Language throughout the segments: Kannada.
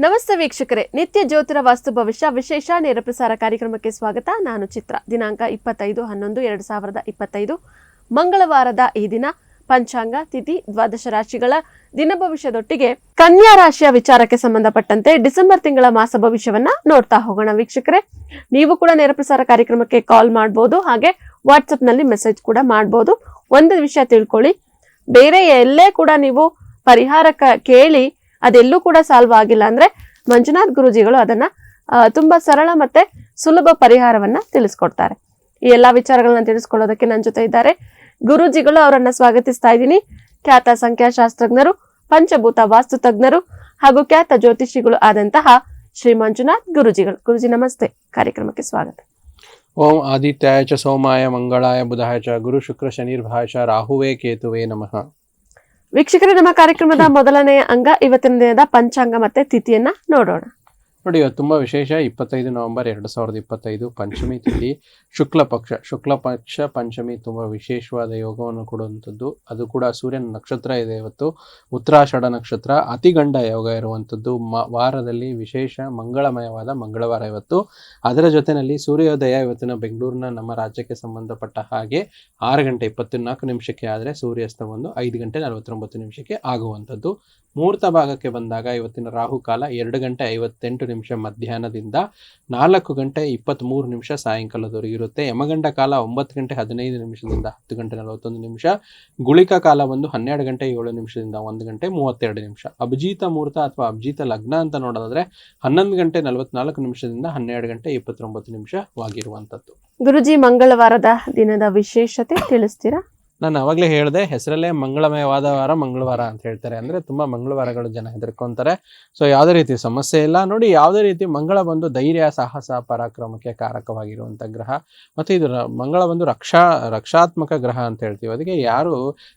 ನಮಸ್ತೆ ವೀಕ್ಷಕರೇ, ನಿತ್ಯ ಜ್ಯೋತಿರ ವಾಸ್ತು ಭವಿಷ್ಯ ವಿಶೇಷ ನೇರ ಪ್ರಸಾರ ಕಾರ್ಯಕ್ರಮಕ್ಕೆ ಸ್ವಾಗತ. ನಾನು ಚಿತ್ರ. ದಿನಾಂಕ 25/11/2025 ಮಂಗಳವಾರದ ಈ ದಿನ ಪಂಚಾಂಗ, ತಿಥಿ, ದ್ವಾದಶ ರಾಶಿಗಳ ದಿನ ಭವಿಷ್ಯದೊಟ್ಟಿಗೆ ಕನ್ಯಾ ರಾಶಿಯ ವಿಚಾರಕ್ಕೆ ಸಂಬಂಧಪಟ್ಟಂತೆ ಡಿಸೆಂಬರ್ ತಿಂಗಳ ಮಾಸ ಭವಿಷ್ಯವನ್ನ ನೋಡ್ತಾ ಹೋಗೋಣ. ವೀಕ್ಷಕರೇ, ನೀವು ಕೂಡ ನೇರ ಪ್ರಸಾರ ಕಾರ್ಯಕ್ರಮಕ್ಕೆ ಕಾಲ್ ಮಾಡಬಹುದು, ಹಾಗೆ ವಾಟ್ಸ್ಆಪ್ ನಲ್ಲಿ ಮೆಸೇಜ್ ಕೂಡ ಮಾಡಬಹುದು. ಒಂದು ವಿಷಯ ತಿಳ್ಕೊಳ್ಳಿ, ಬೇರೆ ಎಲ್ಲೇ ಕೂಡ ನೀವು ಪರಿಹಾರಕ ಕೇಳಿ ಅದೆಲ್ಲೂ ಕೂಡ ಸಾಲ್ವ್ ಆಗಿಲ್ಲ ಅಂದ್ರೆ ಮಂಜುನಾಥ್ ಗುರುಜಿಗಳು ಅದನ್ನ ತುಂಬಾ ಸರಳ ಮತ್ತೆ ಸುಲಭ ಪರಿಹಾರವನ್ನ ತಿಳಿಸ್ಕೊಡ್ತಾರೆ. ಈ ಎಲ್ಲಾ ವಿಚಾರಗಳನ್ನ ತಿಳಿಸ್ಕೊಡೋದಕ್ಕೆ ನನ್ನ ಜೊತೆ ಇದ್ದಾರೆ ಗುರುಜಿಗಳು. ಅವರನ್ನ ಸ್ವಾಗತಿಸ್ತಾ ಇದ್ದೀನಿ. ಖ್ಯಾತ ಸಂಖ್ಯಾಶಾಸ್ತ್ರಜ್ಞರು, ಪಂಚಭೂತ ವಾಸ್ತು ತಜ್ಞರು ಹಾಗೂ ಖ್ಯಾತ ಜ್ಯೋತಿಷಿಗಳು ಆದಂತಹ ಶ್ರೀ ಮಂಜುನಾಥ್ ಗುರುಜಿಗಳು. ಗುರುಜಿ ನಮಸ್ತೆ, ಕಾರ್ಯಕ್ರಮಕ್ಕೆ ಸ್ವಾಗತ. ಓಂ ಆದಿತ್ಯಾಯ ಚ ಸೋಮಾಯ ಮಂಗಳಾಯ ಬುಧಾಯ ಚ ಗುರು ಶುಕ್ರ ಶನಿರ್ಭಾಯ ಚ ರಾಹುವೇ ಕೇತುವೇ ನಮಃ. ವೀಕ್ಷಕರೇ, ನಮ್ಮ ಕಾರ್ಯಕ್ರಮದ ಮೊದಲನೆಯ ಅಂಗ ಇವತ್ತಿನ ದಿನದ ಪಂಚಾಂಗ ಮತ್ತೆ ತಿಥಿಯನ್ನ ನೋಡೋಣ. ನೋಡಿ, ಇವತ್ತು ತುಂಬಾ ವಿಶೇಷ. 25 ನವೆಂಬರ್ 2025 ಪಂಚಮಿ ತಿಥಿ, ಶುಕ್ಲ ಪಕ್ಷ ಪಂಚಮಿ ತುಂಬಾ ವಿಶೇಷವಾದ ಯೋಗವನ್ನು ಕೊಡುವಂಥದ್ದು. ಅದು ಕೂಡ ಸೂರ್ಯನ ನಕ್ಷತ್ರ ಇದೆ ಇವತ್ತು, ಉತ್ತರಾಷಾಢ ನಕ್ಷತ್ರ, ಅತಿಗಂಡ ಯೋಗ ಇರುವಂಥದ್ದು. ವಾರದಲ್ಲಿ ವಿಶೇಷ ಮಂಗಳಮಯವಾದ ಮಂಗಳವಾರ ಇವತ್ತು. ಅದರ ಜೊತೆಯಲ್ಲಿ ಸೂರ್ಯೋದಯ ಇವತ್ತಿನ ಬೆಂಗಳೂರಿನ ನಮ್ಮ ರಾಜ್ಯಕ್ಕೆ ಸಂಬಂಧಪಟ್ಟ ಹಾಗೆ 6:24 ಆದರೆ ಸೂರ್ಯಾಸ್ತ 5:49 ಆಗುವಂಥದ್ದು. ಮುಹೂರ್ತ ಭಾಗಕ್ಕೆ ಬಂದಾಗ ಇವತ್ತಿನ ರಾಹುಕಾಲ 2:58 ಮಧ್ಯಾಹ್ನದಿಂದ 4:23 ಸಾಯಂಕಾಲದವರೆಗೆ ಇರುತ್ತೆ. ಯಮಗಂಡ ಕಾಲ 9:15 10:41. ಗುಳಿಕ ಕಾಲ 12:07 1:32. ಅಭಿಜಿತ ಮುಹೂರ್ತ ಅಥವಾ ಅಭಿಜಿತ ಲಗ್ನ ಅಂತ ನೋಡೋದಾದ್ರೆ 11:44 12:29 ವಾಗಿರುವಂಥದ್ದು. ಗುರುಜಿ, ಮಂಗಳವಾರದ ದಿನದ ವಿಶೇಷತೆ ತಿಳಿಸ್ತೀರಾ? ನಾನು ಅವಾಗಲೇ ಹೇಳಿದೆ, ಹೆಸರಲ್ಲೇ ಮಂಗಳಮಯವಾದ ವಾರ ಮಂಗಳವಾರ ಅಂತ ಹೇಳ್ತಾರೆ. ಅಂದ್ರೆ ತುಂಬಾ ಮಂಗಳವಾರಗಳು ಜನ ಹೆದರ್ಕೊಂತಾರೆ. ಸೊ ಯಾವುದೇ ರೀತಿ ಸಮಸ್ಯೆ ಇಲ್ಲ. ನೋಡಿ, ಯಾವುದೇ ರೀತಿ ಮಂಗಳ ಬಂದು ಧೈರ್ಯ, ಸಾಹಸ, ಪರಾಕ್ರಮಕ್ಕೆ ಕಾರಕವಾಗಿರುವಂತ ಗ್ರಹ. ಮತ್ತೆ ಇದು ಮಂಗಳ ಬಂದು ರಕ್ಷಾತ್ಮಕ ಗ್ರಹ ಅಂತ ಹೇಳ್ತೀವಿ. ಅದಕ್ಕೆ ಯಾರು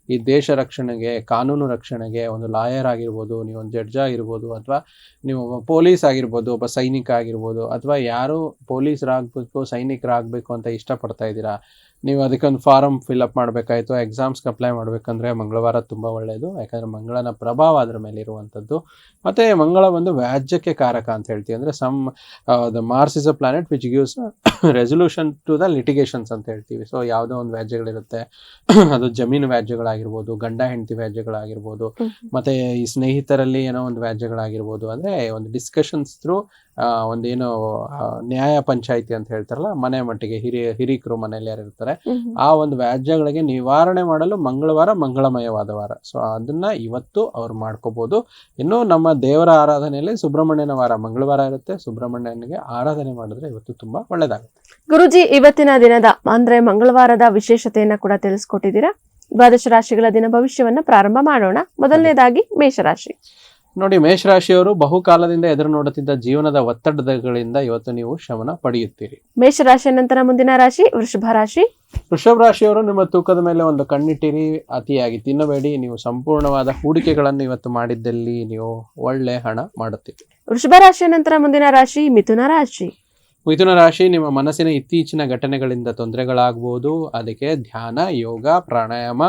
ಈ ದೇಶ ರಕ್ಷಣೆಗೆ, ಕಾನೂನು ರಕ್ಷಣೆಗೆ, ಒಂದು ಲಾಯರ್ ಆಗಿರ್ಬೋದು, ನೀವು ಒಂದು ಜಡ್ಜ್ ಆಗಿರ್ಬೋದು, ಅಥವಾ ನೀವು ಪೊಲೀಸ್ ಆಗಿರ್ಬೋದು, ಒಬ್ಬ ಸೈನಿಕ ಆಗಿರ್ಬೋದು, ಅಥವಾ ಯಾರು ಪೊಲೀಸರಾಗಬೇಕು, ಸೈನಿಕರಾಗಬೇಕು ಅಂತ ಇಷ್ಟಪಡ್ತಾ ಇದ್ದೀರಾ, ನೀವು ಅದಕ್ಕೊಂದು ಫಾರಮ್ ಫಿಲ್ಅಪ್ ಮಾಡಬೇಕಾಯ್ತು, ಎಕ್ಸಾಮ್ಸ್ಗೆ ಅಪ್ಲೈ ಮಾಡಬೇಕಂದ್ರೆ ಮಂಗಳವಾರ ತುಂಬ ಒಳ್ಳೆಯದು. ಯಾಕಂದರೆ ಮಂಗಳನ ಪ್ರಭಾವ ಅದರ ಮೇಲೆ ಇರುವಂಥದ್ದು. ಮತ್ತು ಮಂಗಳ ಒಂದು ವ್ಯಾಜ್ಯಕ್ಕೆ ಕಾರಕ ಅಂತ ಹೇಳ್ತೀವಿ. ಅಂದರೆ the Mars is a planet which gives resolution to the litigations ಅಂತ ಹೇಳ್ತೀವಿ. ಸೊ ಯಾವುದೋ ಒಂದು ವ್ಯಾಜ್ಯಗಳಿರುತ್ತೆ, ಅದು ಜಮೀನು ವ್ಯಾಜ್ಯಗಳಾಗಿರ್ಬೋದು, ಗಂಡ ಹೆಂಡತಿ ವ್ಯಾಜ್ಯಗಳಾಗಿರ್ಬೋದು, ಮತ್ತು ಈ ಸ್ನೇಹಿತರಲ್ಲಿ ಏನೋ ಒಂದು ವ್ಯಾಜ್ಯಗಳಾಗಿರ್ಬೋದು. ಅಂದರೆ ಒಂದು ಡಿಸ್ಕಷನ್ಸ್ ಥ್ರೂ ಒಂದೇನು ನ್ಯಾಯ ಪಂಚಾಯಿತಿ ಅಂತ ಹೇಳ್ತಾರಲ್ಲ, ಮನೆ ಮಟ್ಟಿಗೆ ಹಿರೀಕರು ಮನೆಯಲ್ಲಿ ಯಾರು ಇರ್ತಾರೆ, ಆ ಒಂದು ವ್ಯಾಜ್ಯಗಳಿಗೆ ನಿವಾರಣೆ ಮಾಡಲು ಮಂಗಳವಾರ ಮಂಗಳಮಯವಾದ ವಾರ. ಸೊ ಅದನ್ನ ಇವತ್ತು ಅವ್ರು ಮಾಡ್ಕೋಬಹುದು. ಇನ್ನು ನಮ್ಮ ದೇವರ ಆರಾಧನೆಯಲ್ಲಿ ಸುಬ್ರಹ್ಮಣ್ಯನ ವಾರ ಮಂಗಳವಾರ ಇರುತ್ತೆ. ಸುಬ್ರಹ್ಮಣ್ಯನಿಗೆ ಆರಾಧನೆ ಮಾಡಿದ್ರೆ ಇವತ್ತು ತುಂಬಾ ಒಳ್ಳೇದಾಗುತ್ತೆ. ಗುರುಜಿ, ಇವತ್ತಿನ ದಿನದ ಅಂದ್ರೆ ಮಂಗಳವಾರದ ವಿಶೇಷತೆಯನ್ನ ಕೂಡ ತಿಳಿಸ್ಕೊಟ್ಟಿದ್ದೀರಾ. ದ್ವಾದಶ ರಾಶಿಗಳ ದಿನ ಭವಿಷ್ಯವನ್ನ ಪ್ರಾರಂಭ ಮಾಡೋಣ. ಮೊದಲನೇದಾಗಿ ಮೇಷರಾಶಿ. ನೋಡಿ, ಮೇಷರಾಶಿಯವರು ಬಹುಕಾಲದಿಂದ ಎದುರು ನೋಡುತ್ತಿದ್ದ ಜೀವನದ ಒತ್ತಡಗಳಿಂದ ಇವತ್ತು ನೀವು ಶಮನ ಪಡೆಯುತ್ತೀರಿ. ಮೇಷರಾಶಿಯ ನಂತರ ಮುಂದಿನ ರಾಶಿ ವೃಷಭ ರಾಶಿ. ವೃಷಭ ರಾಶಿಯವರು ನಿಮ್ಮ ತೂಕದ ಮೇಲೆ ಒಂದು ಕಣ್ಣಿಟ್ಟಿರಿ, ಅತಿಯಾಗಿ ತಿನ್ನಬೇಡಿ. ನೀವು ಸಂಪೂರ್ಣವಾದ ಹೂಡಿಕೆಗಳನ್ನು ಇವತ್ತು ಮಾಡಿದ್ದಲ್ಲಿ ನೀವು ಒಳ್ಳೆ ಹಣ ಮಾಡುತ್ತೀರಿ. ವೃಷಭ ರಾಶಿಯ ನಂತರ ಮುಂದಿನ ರಾಶಿ ಮಿಥುನ ರಾಶಿ. ಮಿಥುನ ರಾಶಿ, ನಿಮ್ಮ ಮನಸ್ಸಿನ ಇತ್ತೀಚಿನ ಘಟನೆಗಳಿಂದ ತೊಂದರೆಗಳಾಗಬಹುದು. ಅದಕ್ಕೆ ಧ್ಯಾನ, ಯೋಗ, ಪ್ರಾಣಾಯಾಮ,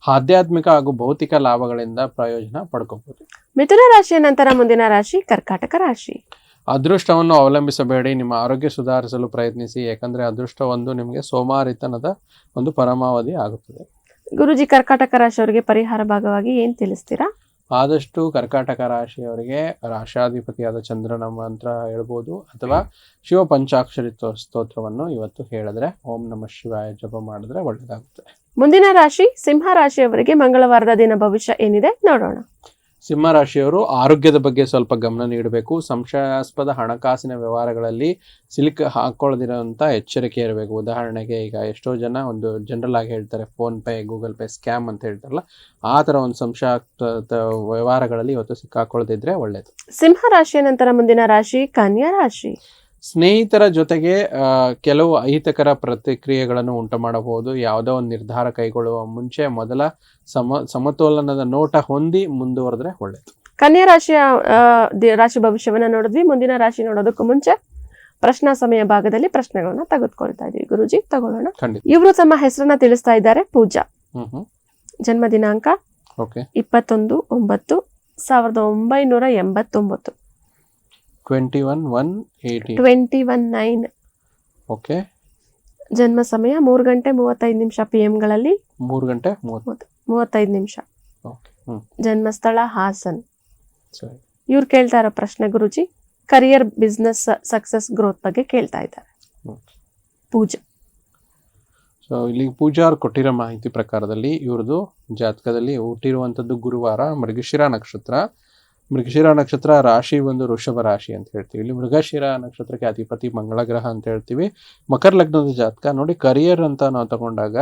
ಆಧ್ಯಾತ್ಮಿಕ ಹಾಗೂ ಭೌತಿಕ ಲಾಭಗಳಿಂದ ಪ್ರಯೋಜನ ಪಡ್ಕೋಬಹುದು. ಮಿಥುನ ರಾಶಿಯ ನಂತರ ಮುಂದಿನ ರಾಶಿ ಕರ್ಕಾಟಕ ರಾಶಿ. ಅದೃಷ್ಟವನ್ನು ಅವಲಂಬಿಸಬೇಡಿ, ನಿಮ್ಮ ಆರೋಗ್ಯ ಸುಧಾರಿಸಲು ಪ್ರಯತ್ನಿಸಿ. ಯಾಕಂದ್ರೆ ಅದೃಷ್ಟ ಒಂದು ನಿಮಗೆ ಸೋಮಾರಿತನದ ಒಂದು ಪರಮಾವಧಿ ಆಗುತ್ತದೆ. ಗುರುಜಿ, ಕರ್ಕಾಟಕ ರಾಶಿಯವರಿಗೆ ಪರಿಹಾರ ಭಾಗವಾಗಿ ಏನ್ ತಿಳಿಸ್ತೀರಾ? ಆದಷ್ಟು ಕರ್ಕಾಟಕ ರಾಶಿಯವರಿಗೆ ರಾಶಾಧಿಪತಿಯಾದ ಚಂದ್ರನ ಮಂತ್ರ ಹೇಳ್ಬೋದು, ಅಥವಾ ಶಿವ ಪಂಚಾಕ್ಷರಿ ಸ್ತೋತ್ರವನ್ನು ಇವತ್ತು ಹೇಳಿದ್ರೆ, ಓಂ ನಮಃ ಶಿವಾಯ ಜಪ ಮಾಡಿದ್ರೆ ಒಳ್ಳೆಯದಾಗುತ್ತೆ. ಮುಂದಿನ ರಾಶಿ ಸಿಂಹ ರಾಶಿಯವರಿಗೆ ಮಂಗಳವಾರದ ದಿನ ಭವಿಷ್ಯ ಏನಿದೆ ನೋಡೋಣ. ಸಿಂಹ ರಾಶಿಯವರು ಆರೋಗ್ಯದ ಬಗ್ಗೆ ಸ್ವಲ್ಪ ಗಮನ ನೀಡಬೇಕು. ಸಂಶಯಾಸ್ಪದ ಹಣಕಾಸಿನ ವ್ಯವಹಾರಗಳಲ್ಲಿ ಸಿಲುಕ ಹಾಕೊಳ್ಳದಿರೋಂಥ ಎಚ್ಚರಿಕೆ ಇರಬೇಕು. ಉದಾಹರಣೆಗೆ, ಈಗ ಎಷ್ಟೋ ಜನ ಒಂದು ಜನರಲ್ ಆಗಿ ಹೇಳ್ತಾರೆ, phone pay, Google pay scam ಅಂತ ಹೇಳ್ತಾರಲ್ಲ, ಆ ಥರ ಒಂದು ಸಂಶಯಾಸ್ಪದ ವ್ಯವಹಾರಗಳಲ್ಲಿ ಇವತ್ತು ಸಿಕ್ಕಾಕೊಳ್ಳದಿದ್ರೆ ಒಳ್ಳೆಯದು. ಸಿಂಹ ರಾಶಿಯ ನಂತರ ಮುಂದಿನ ರಾಶಿ ಕನ್ಯಾ ರಾಶಿ. ಸ್ನೇಹಿತರ ಜೊತೆಗೆ ಕೆಲವು ಅಹಿತಕರ ಪ್ರತಿಕ್ರಿಯೆಗಳನ್ನು ಉಂಟು ಮಾಡಬಹುದು. ಯಾವುದೋ ಒಂದು ನಿರ್ಧಾರ ಕೈಗೊಳ್ಳುವ ಮುಂಚೆ ಮೊದಲ ಸಮತೋಲನದ ನೋಟ ಹೊಂದಿ ಮುಂದುವರೆದ್ರೆ ಒಳ್ಳೆಯದು. ಕನ್ಯಾ ರಾಶಿಯ ರಾಶಿ ಭವಿಷ್ಯವನ್ನ ನೋಡಿದ್ವಿ. ಮುಂದಿನ ರಾಶಿ ನೋಡೋದಕ್ಕೂ ಮುಂಚೆ ಪ್ರಶ್ನಾ ಸಮಯ ಭಾಗದಲ್ಲಿ ಪ್ರಶ್ನೆಗಳನ್ನ ತೆಗೆದುಕೊಳ್ತಾ ಇದೀವಿ. ಗುರುಜಿ, ತಗೊಳ್ಳೋಣ. ಇವರು ತಮ್ಮ ಹೆಸರನ್ನ ತಿಳಿಸ್ತಾ ಇದ್ದಾರೆ. ಪೂಜಾ. ಜನ್ಮ ದಿನಾಂಕ ಓಕೆ 21/9/1989. 21/1/80. 21/9. ಓಕೆ ಜನ್ಮ ಸಮಯ 3:35 PM. 3:35. ಓಕೆ ಜನ್ಮಸ್ಥಳ ಹಾಸನ್. ಸರಿ. ಇವ್ರು ಕೇಳ್ತಾ ಇರೋ ಪ್ರಶ್ನೆ ಗುರುಜಿ, ಕರಿಯರ್, ಬಿಸ್ನೆಸ್, ಸಕ್ಸಸ್, ಗ್ರೋತ್ ಬಗ್ಗೆ ಕೇಳ್ತಾ ಇದ್ದಾರೆ. ಪೂಜೆ. ಸೊ ಇಲ್ಲಿ ಪೂಜಾರ್ ಕೊಟ್ಟಿರೋ ಮಾಹಿತಿ ಪ್ರಕಾರದಲ್ಲಿ ಇವ್ರದ್ದು ಜಾತಕದಲ್ಲಿ ಹುಟ್ಟಿರುವಂಥದ್ದು ಗುರುವಾರ, ಮೃಗಶಿರ ನಕ್ಷತ್ರ. ಮೃಗಶಿರ ನಕ್ಷತ್ರ ರಾಶಿ ಒಂದು ವೃಷಭ ರಾಶಿ ಅಂತ ಹೇಳ್ತೀವಿ. ಇಲ್ಲಿ ಮೃಗಶಿರ ನಕ್ಷತ್ರಕ್ಕೆ ಅಧಿಪತಿ ಮಂಗಳ ಗ್ರಹ ಅಂತ ಹೇಳ್ತೀವಿ. ಮಕರ ಲಗ್ನದ ಜಾತಕ. ನೋಡಿ, ಕರಿಯರ್ ಅಂತ ನಾವು ತಗೊಂಡಾಗ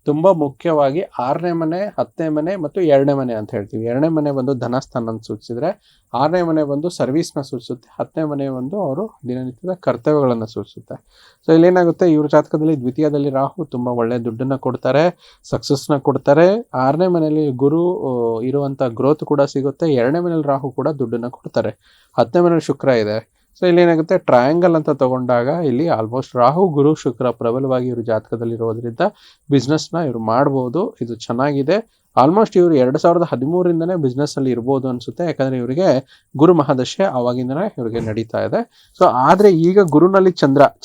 ತುಂಬಾ ಮುಖ್ಯವಾಗಿ 6ನೇ ಮನೆ, 10ನೇ ಮನೆ ಮತ್ತು 2ನೇ ಮನೆ ಅಂತ ಹೇಳ್ತೀವಿ. 2ನೇ ಮನೆ ಬಂದು ಧನಸ್ಥಾನ ಸೂಚಿಸಿದ್ರೆ, 6ನೇ ಮನೆ ಬಂದು ಸರ್ವಿಸ್ನ ಸೂಚಿಸುತ್ತೆ, 10ನೇ ಮನೆ ಬಂದು ಅವರು ದಿನನಿತ್ಯದ ಕರ್ತವ್ಯಗಳನ್ನು ಸೂಚಿಸುತ್ತೆ. ಸೊ ಇಲ್ಲೇನಾಗುತ್ತೆ, ಇವ್ರ ಜಾತಕದಲ್ಲಿ ದ್ವಿತೀಯದಲ್ಲಿ ರಾಹು ತುಂಬಾ ಒಳ್ಳೆ ದುಡ್ಡನ್ನ ಕೊಡ್ತಾರೆ, ಸಕ್ಸಸ್ನ ಕೊಡ್ತಾರೆ. 6ನೇ ಮನೆಯಲ್ಲಿ ಗುರು ಇರುವಂತ ಗ್ರೋತ್ ಕೂಡ ಸಿಗುತ್ತೆ. 2ನೇ ಮನೆಯಲ್ಲಿ ರಾಹು ಕೂಡ ದುಡ್ಡನ್ನ ಕೊಡ್ತಾರೆ. 10ನೇ ಮನೆಯಲ್ಲಿ ಶುಕ್ರ ಇದೆ. ಸೊ ಇಲ್ಲಿ ಏನಾಗುತ್ತೆ, ಟ್ರಯಾಂಗಲ್ ಅಂತ ತಗೊಂಡಾಗ ಇಲ್ಲಿ ಆಲ್ಮೋಸ್ಟ್ ರಾಹು, ಗುರು, ಶುಕ್ರ ಪ್ರಬಲವಾಗಿ ಇವರು ಜಾತಕದಲ್ಲಿ ಇರೋದ್ರಿಂದ ಬಿಸ್ನೆಸ್ನ ಇವರು ಮಾಡ್ಬೋದು. ಇದು ಚೆನ್ನಾಗಿದೆ. ಆಲ್ಮೋಸ್ಟ್ ಇವರು 2013ರಿಂದನೇ ಬಿಸ್ನೆಸ್ ಅಲ್ಲಿ ಇರ್ಬೋದು ಅನ್ಸುತ್ತೆ. ಯಾಕಂದ್ರೆ ಇವರಿಗೆ ಗುರು ಮಹಾದಶೆ ಆವಾಗಿಂದನೇ ಇವರಿಗೆ ನಡೀತಾ ಇದೆ. ಸೊ ಆದ್ರೆ ಈಗ ಗುರುನಲ್ಲಿ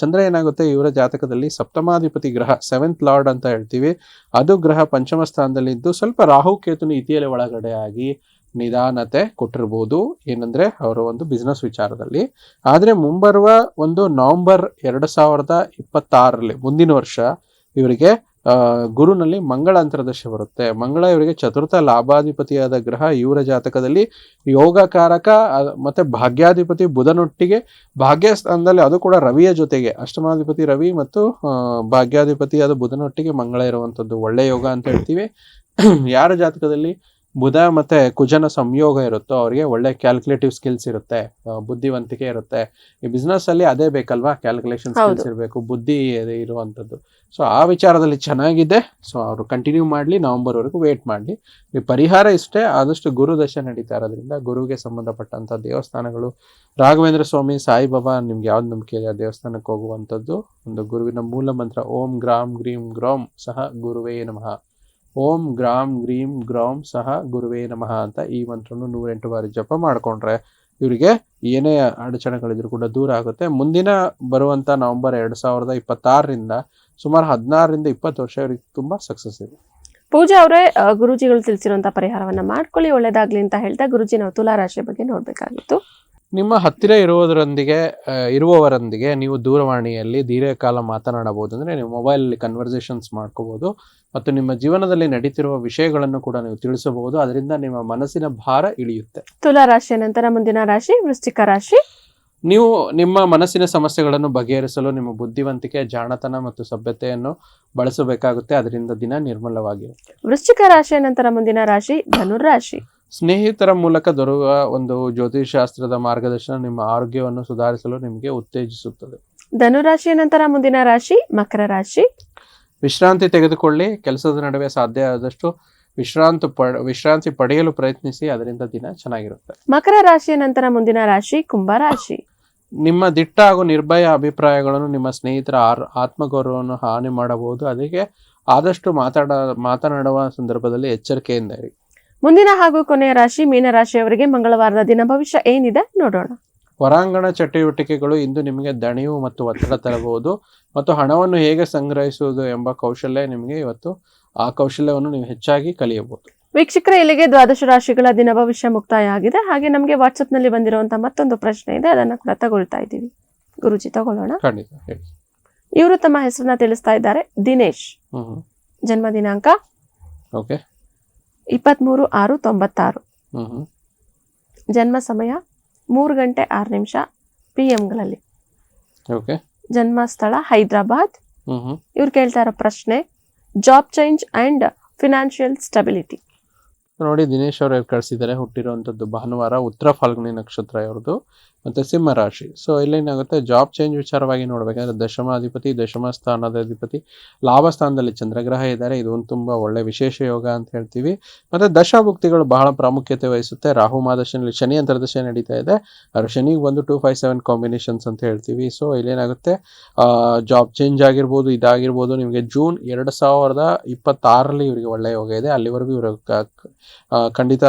ಚಂದ್ರ ಏನಾಗುತ್ತೆ, ಇವರ ಜಾತಕದಲ್ಲಿ ಸಪ್ತಮಾಧಿಪತಿ ಗ್ರಹ, 7th ಲಾರ್ಡ್ ಅಂತ ಹೇಳ್ತೀವಿ, ಅದು ಗ್ರಹ ಪಂಚಮ ಸ್ಥಾನದಲ್ಲಿ ಇದ್ದು ಸ್ವಲ್ಪ ರಾಹು ಕೇತುನ ಇತಿಯಲ್ಲಿ ಒಳಗಡೆ ಆಗಿ ನಿಧಾನತೆ ಕೊಟ್ಟಿರ್ಬೋದು, ಏನಂದ್ರೆ ಅವರ ಒಂದು ಬಿಸ್ನೆಸ್ ವಿಚಾರದಲ್ಲಿ. ಆದ್ರೆ ಮುಂಬರುವ ಒಂದು ನವೆಂಬರ್ 2026ರಲ್ಲಿ, ಮುಂದಿನ ವರ್ಷ, ಇವರಿಗೆ ಗುರುನಲ್ಲಿ ಮಂಗಳ ಅಂತರ್ದಶೆ ಬರುತ್ತೆ. ಮಂಗಳ ಇವರಿಗೆ ಚತುರ್ಥ ಲಾಭಾಧಿಪತಿಯಾದ ಗ್ರಹ. ಇವರ ಜಾತಕದಲ್ಲಿ ಯೋಗಕಾರಕ ಮತ್ತೆ ಭಾಗ್ಯಾಧಿಪತಿ ಬುಧನೊಟ್ಟಿಗೆ ಭಾಗ್ಯ ಸ್ಥಾನದಲ್ಲಿ, ಅದು ಕೂಡ ರವಿಯ ಜೊತೆಗೆ, ಅಷ್ಟಮಾಧಿಪತಿ ರವಿ ಮತ್ತು ಭಾಗ್ಯಾಧಿಪತಿಯಾದ ಬುಧನೊಟ್ಟಿಗೆ ಮಂಗಳ ಇರುವಂತದ್ದು ಒಳ್ಳೆ ಯೋಗ ಅಂತ ಹೇಳ್ತೀವಿ. ಯಾರ ಜಾತಕದಲ್ಲಿ ಬುಧ ಮತ್ತೆ ಕುಜನ ಸಂಯೋಗ ಇರುತ್ತೋ ಅವರಿಗೆ ಒಳ್ಳೆ ಕ್ಯಾಲ್ಕುಲೇಟಿವ್ ಸ್ಕಿಲ್ಸ್ ಇರುತ್ತೆ, ಬುದ್ಧಿವಂತಿಕೆ ಇರುತ್ತೆ. ಈ ಬಿಸ್ನೆಸ್ ಅಲ್ಲಿ ಅದೇ ಬೇಕಲ್ವಾ, ಕ್ಯಾಲ್ಕುಲೇಷನ್ ಸ್ಕಿಲ್ಸ್ ಇರಬೇಕು, ಬುದ್ಧಿ ಇರುವಂತದ್ದು. ಸೊ ಆ ವಿಚಾರದಲ್ಲಿ ಚೆನ್ನಾಗಿದೆ. ಸೊ ಅವರು ಕಂಟಿನ್ಯೂ ಮಾಡಲಿ, ನವೆಂಬರ್ ವರೆಗೂ ವೇಟ್ ಮಾಡಲಿ. ಈ ಪರಿಹಾರ ಇಷ್ಟೇ, ಆದಷ್ಟು ಗುರು ದಶೆ ನಡೀತಾ ಇರೋದ್ರಿಂದ ಗುರುಗೆ ಸಂಬಂಧಪಟ್ಟಂತ ದೇವಸ್ಥಾನಗಳು, ರಾಘವೇಂದ್ರ ಸ್ವಾಮಿ, ಸಾಯಿಬಾಬಾ, ನಿಮ್ಗೆ ಯಾವ್ದು ನಂಬಿಕೆ ಇದೆ ಆ ದೇವಸ್ಥಾನಕ್ಕೆ ಹೋಗುವಂಥದ್ದು. ಒಂದು ಗುರುವಿನ ಮೂಲ ಮಂತ್ರ ಓಂ ಗ್ರಾಂ ಗ್ರೀಂ ಗ್ರೌಂ ಸಹ ಗುರುವೇ ನಮಃ, ಓಂ ಗ್ರಾಂ ಗ್ರೀಂ ಗ್ರೌಂ ಸಹ ಗುರುವೇ ನಮಃ ಅಂತ ಈ ಮಂತ್ರವನ್ನು 108 ಬಾರಿ ಜಪ ಮಾಡ್ಕೊಂಡ್ರೆ ಇವರಿಗೆ ಏನೇ ಅಡಚಣೆಗಳಿದ್ರು ಕೂಡ ದೂರ ಆಗುತ್ತೆ. ಮುಂದಿನ ಬರುವಂತ ನವೆಂಬರ್ 2026ರಿಂದ ಸುಮಾರು 16ರಿಂದ 20 ವರ್ಷ ಇವರಿಗೆ ತುಂಬಾ ಸಕ್ಸಸ್ ಇದೆ. ಪೂಜಾ ಅವರೇ, ಗುರುಜಿಗಳು ತಿಳಿಸಿರುವಂತ ಪರಿಹಾರವನ್ನ ಮಾಡ್ಕೊಳ್ಳಿ, ಒಳ್ಳೇದಾಗ್ಲಿ ಅಂತ ಹೇಳ್ತಾ, ಗುರುಜಿ ನಾವು ತುಲಾ ರಾಶಿ ಬಗ್ಗೆ ನೋಡ್ಬೇಕಾಗಿತ್ತು. ನಿಮ್ಮ ಹತ್ತಿರ ಇರುವವರೊಂದಿಗೆ ನೀವು ದೂರವಾಣಿಯಲ್ಲಿ ದೀರ್ಘಕಾಲ ಮಾತನಾಡಬಹುದು. ಅಂದ್ರೆ ನೀವು ಮೊಬೈಲಲ್ಲಿ ಕನ್ವರ್ಸೇಷನ್ಸ್ ಮಾಡ್ಕೋಬಹುದು ಮತ್ತು ನಿಮ್ಮ ಜೀವನದಲ್ಲಿ ನಡೀತಿರುವ ವಿಷಯಗಳನ್ನು ಕೂಡ ನೀವು ತಿಳಿಸಬಹುದು. ಅದರಿಂದ ನಿಮ್ಮ ಮನಸ್ಸಿನ ಭಾರ ಇಳಿಯುತ್ತೆ. ತುಲಾ ರಾಶಿಯ ನಂತರ ಮುಂದಿನ ರಾಶಿ ವೃಶ್ಚಿಕ ರಾಶಿ. ನೀವು ನಿಮ್ಮ ಮನಸ್ಸಿನ ಸಮಸ್ಯೆಗಳನ್ನು ಬಗೆಹರಿಸಲು ನಿಮ್ಮ ಬುದ್ಧಿವಂತಿಕೆ, ಜಾಣತನ ಮತ್ತು ಸಭ್ಯತೆಯನ್ನು ಬಳಸಬೇಕಾಗುತ್ತೆ. ಅದರಿಂದ ದಿನ ನಿರ್ಮಲವಾಗಿರುತ್ತೆ. ವೃಶ್ಚಿಕ ರಾಶಿಯ ನಂತರ ಮುಂದಿನ ರಾಶಿ ಧನುರಾಶಿ. ಸ್ನೇಹಿತರ ಮೂಲಕ ದೊರೆಯುವ ಒಂದು ಜ್ಯೋತಿಷಾಸ್ತ್ರದ ಮಾರ್ಗದರ್ಶನ ನಿಮ್ಮ ಆರೋಗ್ಯವನ್ನು ಸುಧಾರಿಸಲು ನಿಮಗೆ ಉತ್ತೇಜಿಸುತ್ತದೆ. ಧನುರಾಶಿಯ ನಂತರ ಮುಂದಿನ ರಾಶಿ ಮಕರ ರಾಶಿ. ವಿಶ್ರಾಂತಿ ತೆಗೆದುಕೊಳ್ಳಿ. ಕೆಲಸದ ನಡುವೆ ಸಾಧ್ಯ ಆದಷ್ಟು ವಿಶ್ರಾಂತಿ ಪಡೆಯಲು ಪ್ರಯತ್ನಿಸಿ. ಅದರಿಂದ ದಿನ ಚೆನ್ನಾಗಿರುತ್ತೆ. ಮಕರ ರಾಶಿಯ ನಂತರ ಮುಂದಿನ ರಾಶಿ ಕುಂಭರಾಶಿ. ನಿಮ್ಮ ದಿಟ್ಟ ಹಾಗೂ ನಿರ್ಭಯ ಅಭಿಪ್ರಾಯಗಳನ್ನು ನಿಮ್ಮ ಸ್ನೇಹಿತರ ಆತ್ಮಗೌರವವನ್ನು ಹಾನಿ ಮಾಡಬಹುದು. ಅದಕ್ಕೆ ಆದಷ್ಟು ಮಾತನಾಡುವ ಸಂದರ್ಭದಲ್ಲಿ ಎಚ್ಚರಿಕೆಯಿಂದ ಇರಿ. ಮುಂದಿನ ಹಾಗೂ ಕೊನೆಯ ರಾಶಿ ಮೀನರಾಶಿಯವರಿಗೆ ಮಂಗಳವಾರದ ದಿನ ಭವಿಷ್ಯ ಏನಿದೆ ನೋಡೋಣ. ಹೊರಾಂಗಣ ಚಟುವಟಿಕೆಗಳು ಇಂದು ನಿಮಗೆ ದಣಿವು ಮತ್ತು ಒತ್ತಡ ತರಬಹುದು ಮತ್ತು ಹಣವನ್ನು ಹೇಗೆ ಸಂಗ್ರಹಿಸುವುದು ಎಂಬ ಕೌಶಲ್ಯ ನಿಮಗೆ ಇವತ್ತು, ಆ ಕೌಶಲ್ಯವನ್ನು ನೀವು ಹೆಚ್ಚಾಗಿ ಕಲಿಯಬಹುದು. ವೀಕ್ಷಕರೇ, ಇಲ್ಲಿಗೆ 12 ರಾಶಿಗಳ ದಿನ ಭವಿಷ್ಯ ಮುಕ್ತಾಯ ಆಗಿದೆ. ಹಾಗೆ ನಮಗೆ ವಾಟ್ಸ್ಆಪ್ ನಲ್ಲಿ ಬಂದಿರುವಂತಹ ಮತ್ತೊಂದು ಪ್ರಶ್ನೆ ಇದೆ, ಅದನ್ನ ಕೂಡ ತಗೊಳ್ತಾ ಇದ್ದೀವಿ. ಗುರುಜಿ ತಗೊಳ್ಳೋಣ. ಖಂಡಿತ ಹೇಳಿ. ಇವರು ತಮ್ಮ ಹೆಸರನ್ನ ತಿಳಿಸ್ತಾ ಇದ್ದಾರೆ. ದಿನೇಶ್. ಜನ್ಮ ದಿನಾಂಕ 23/6/96. ಜನ್ಮ ಸಮಯ 3:06 PM. ಜನ್ಮ ಸ್ಥಳ ಹೈದರಾಬಾದ್. ಇವ್ರು ಕೇಳ್ತಾ ಇರೋ ಪ್ರಶ್ನೆ job change and financial stability. ನೋಡಿ, ದಿನೇಶ್ ಅವರು ಕಳಿಸಿದ್ದಾರೆ. ಹುಟ್ಟಿರುವಂತದ್ದು ಭಾನುವಾರ, ಉತ್ತರ ಫಾಲ್ಗುಣಿ ನಕ್ಷತ್ರ ಇವ್ರದ್ದು. ಮತ್ತು ಸಿಂಹ ರಾಶಿ. ಸೊ ಇಲ್ಲೇನಾಗುತ್ತೆ, ಜಾಬ್ ಚೇಂಜ್ ವಿಚಾರವಾಗಿ ನೋಡಬೇಕಾದ್ರೆ ದಶಮಾಧಿಪತಿ, ದಶಮ ಸ್ಥಾನದ ಅಧಿಪತಿ, ಲಾಭ ಸ್ಥಾನದಲ್ಲಿ ಚಂದ್ರಗ್ರಹ ಇದ್ದಾರೆ. ಇದು ಒಂದು ತುಂಬ ಒಳ್ಳೆ ವಿಶೇಷ ಯೋಗ ಅಂತ ಹೇಳ್ತೀವಿ. ಮತ್ತು ದಶಾಭುಕ್ತಿಗಳು ಬಹಳ ಪ್ರಾಮುಖ್ಯತೆ ವಹಿಸುತ್ತೆ. ರಾಹು ಮಾದಶನಲ್ಲಿ ಶನಿ ಅಂತರ್ದಶೆ ನಡೀತಾ ಇದೆ. ಅದು ಶನಿಗೆ ಬಂದು 2-5-7 ಕಾಂಬಿನೇಷನ್ಸ್ ಅಂತ ಹೇಳ್ತೀವಿ. ಸೊ ಇಲ್ಲೇನಾಗುತ್ತೆ, ಜಾಬ್ ಚೇಂಜ್ ಆಗಿರ್ಬೋದು, ಇದಾಗಿರ್ಬೋದು. ನಿಮಗೆ ಜೂನ್ 2026 ಇವರಿಗೆ ಒಳ್ಳೆ ಯೋಗ ಇದೆ. ಅಲ್ಲಿವರೆಗೂ ಇವರು ಖಂಡಿತ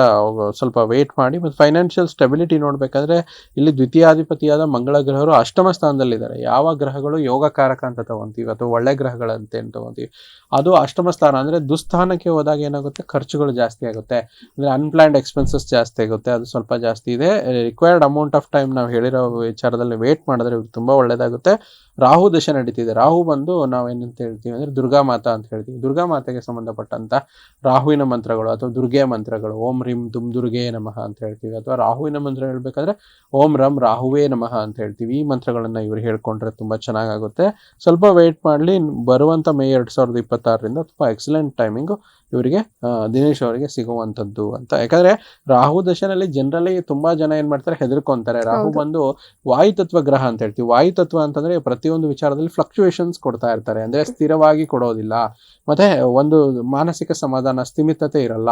ಸ್ವಲ್ಪ ವೇಟ್ ಮಾಡಿ. ಮತ್ತು ಫೈನಾನ್ಷಿಯಲ್ ಸ್ಟೆಬಿಲಿಟಿ ನೋಡಬೇಕಾದ್ರೆ ಇಲ್ಲಿ ದ್ವಿತೀಯಾಧಿಪತಿಯಾದ ಮಂಗಳ ಗ್ರಹರು ಅಷ್ಟಮ ಸ್ಥಾನದಲ್ಲಿದ್ದಾರೆ. ಯಾವ ಗ್ರಹಗಳು ಯೋಗಕಾರಕ ಅಂತ ತಗೊಂತೀವಿ ಅಥವಾ ಒಳ್ಳೆ ಗ್ರಹಗಳಂತೆ ಅಂತ ತಗೊಂತೀವಿ, ಅದು ಅಷ್ಟಮ ಸ್ಥಾನ ಅಂದರೆ ದುಸ್ಥಾನಕ್ಕೆ ಹೋದಾಗ ಏನಾಗುತ್ತೆ, ಖರ್ಚುಗಳು ಜಾಸ್ತಿ ಆಗುತ್ತೆ. ಅಂದರೆ ಅನ್ಪ್ಲಾನ್ಡ್ ಎಕ್ಸ್ಪೆನ್ಸಸ್ ಜಾಸ್ತಿ ಆಗುತ್ತೆ. ಅದು ಸ್ವಲ್ಪ ಜಾಸ್ತಿ ಇದೆ. ರಿಕ್ವೈರ್ಡ್ ಅಮೌಂಟ್ ಆಫ್ ಟೈಮ್ ನಾವು ಹೇಳಿರೋ ವಿಚಾರದಲ್ಲಿ ವೇಟ್ ಮಾಡಿದ್ರೆ ಇವ್ರಿಗೆ ತುಂಬ ಒಳ್ಳೆಯದಾಗುತ್ತೆ. ರಾಹು ದಶೆ ನಡೀತಿದೆ. ರಾಹು ಬಂದು ನಾವೇನಂತ ಹೇಳ್ತೀವಿ ಅಂದರೆ ದುರ್ಗಾ ಮಾತಾ ಅಂತ ಹೇಳ್ತೀವಿ. ದುರ್ಗಾ ಮಾತೆಗೆ ಸಂಬಂಧಪಟ್ಟಂಥ ರಾಹುವಿನ ಮಂತ್ರಗಳು ಅಥವಾ ದುರ್ಗೆಯ ಮಂತ್ರಗಳು, ಓಂ ರೀಂ ದುಮ್ ದುರ್ಗೆ ನಮಃ ಅಂತ ಹೇಳ್ತೀವಿ. ಅಥವಾ ರಾಹುವಿನ ಮಂತ್ರ ಹೇಳ್ಬೇಕಾದ್ರೆ ಓಂ ರಂ ರಾಹುವೇ ನಮಃ ಅಂತ ಹೇಳ್ತೀವಿ. ಈ ಮಂತ್ರಗಳನ್ನು ಇವರು ಹೇಳ್ಕೊಂಡ್ರೆ ತುಂಬ ಚೆನ್ನಾಗಾಗುತ್ತೆ. ಸ್ವಲ್ಪ ವೆಯ್ಟ್ ಮಾಡಲಿ. ಬರುವಂಥ ಮೇ 2026ರಿಂದ ತುಂಬ ಎಕ್ಸಲೆಂಟ್ ಟೈಮಿಂಗು ಇವರಿಗೆ, ದಿನೇಶ್ ಅವರಿಗೆ ಸಿಗುವಂಥದ್ದು ಅಂತ. ಯಾಕಂದರೆ ರಾಹು ದಶನಲ್ಲಿ ಜನರಲಿ ತುಂಬ ಜನ ಏನು ಮಾಡ್ತಾರೆ, ಹೆದರ್ಕೊಂತಾರೆ. ರಾಹು ಬಂದು ವಾಯುತತ್ವ ಗ್ರಹ ಅಂತ ಹೇಳ್ತೀವಿ. ವಾಯುತತ್ವ ಅಂತಂದರೆ ಪ್ರತಿಯೊಂದು ವಿಚಾರದಲ್ಲಿ ಫ್ಲಕ್ಚುಯೇಷನ್ಸ್ ಕೊಡ್ತಾ ಇರ್ತಾರೆ. ಅಂದರೆ ಸ್ಥಿರವಾಗಿ ಕೊಡೋದಿಲ್ಲ. ಮತ್ತು ಒಂದು ಮಾನಸಿಕ ಸಮಾಧಾನ, ಸ್ಥಿಮಿತತೆ ಇರಲ್ಲ.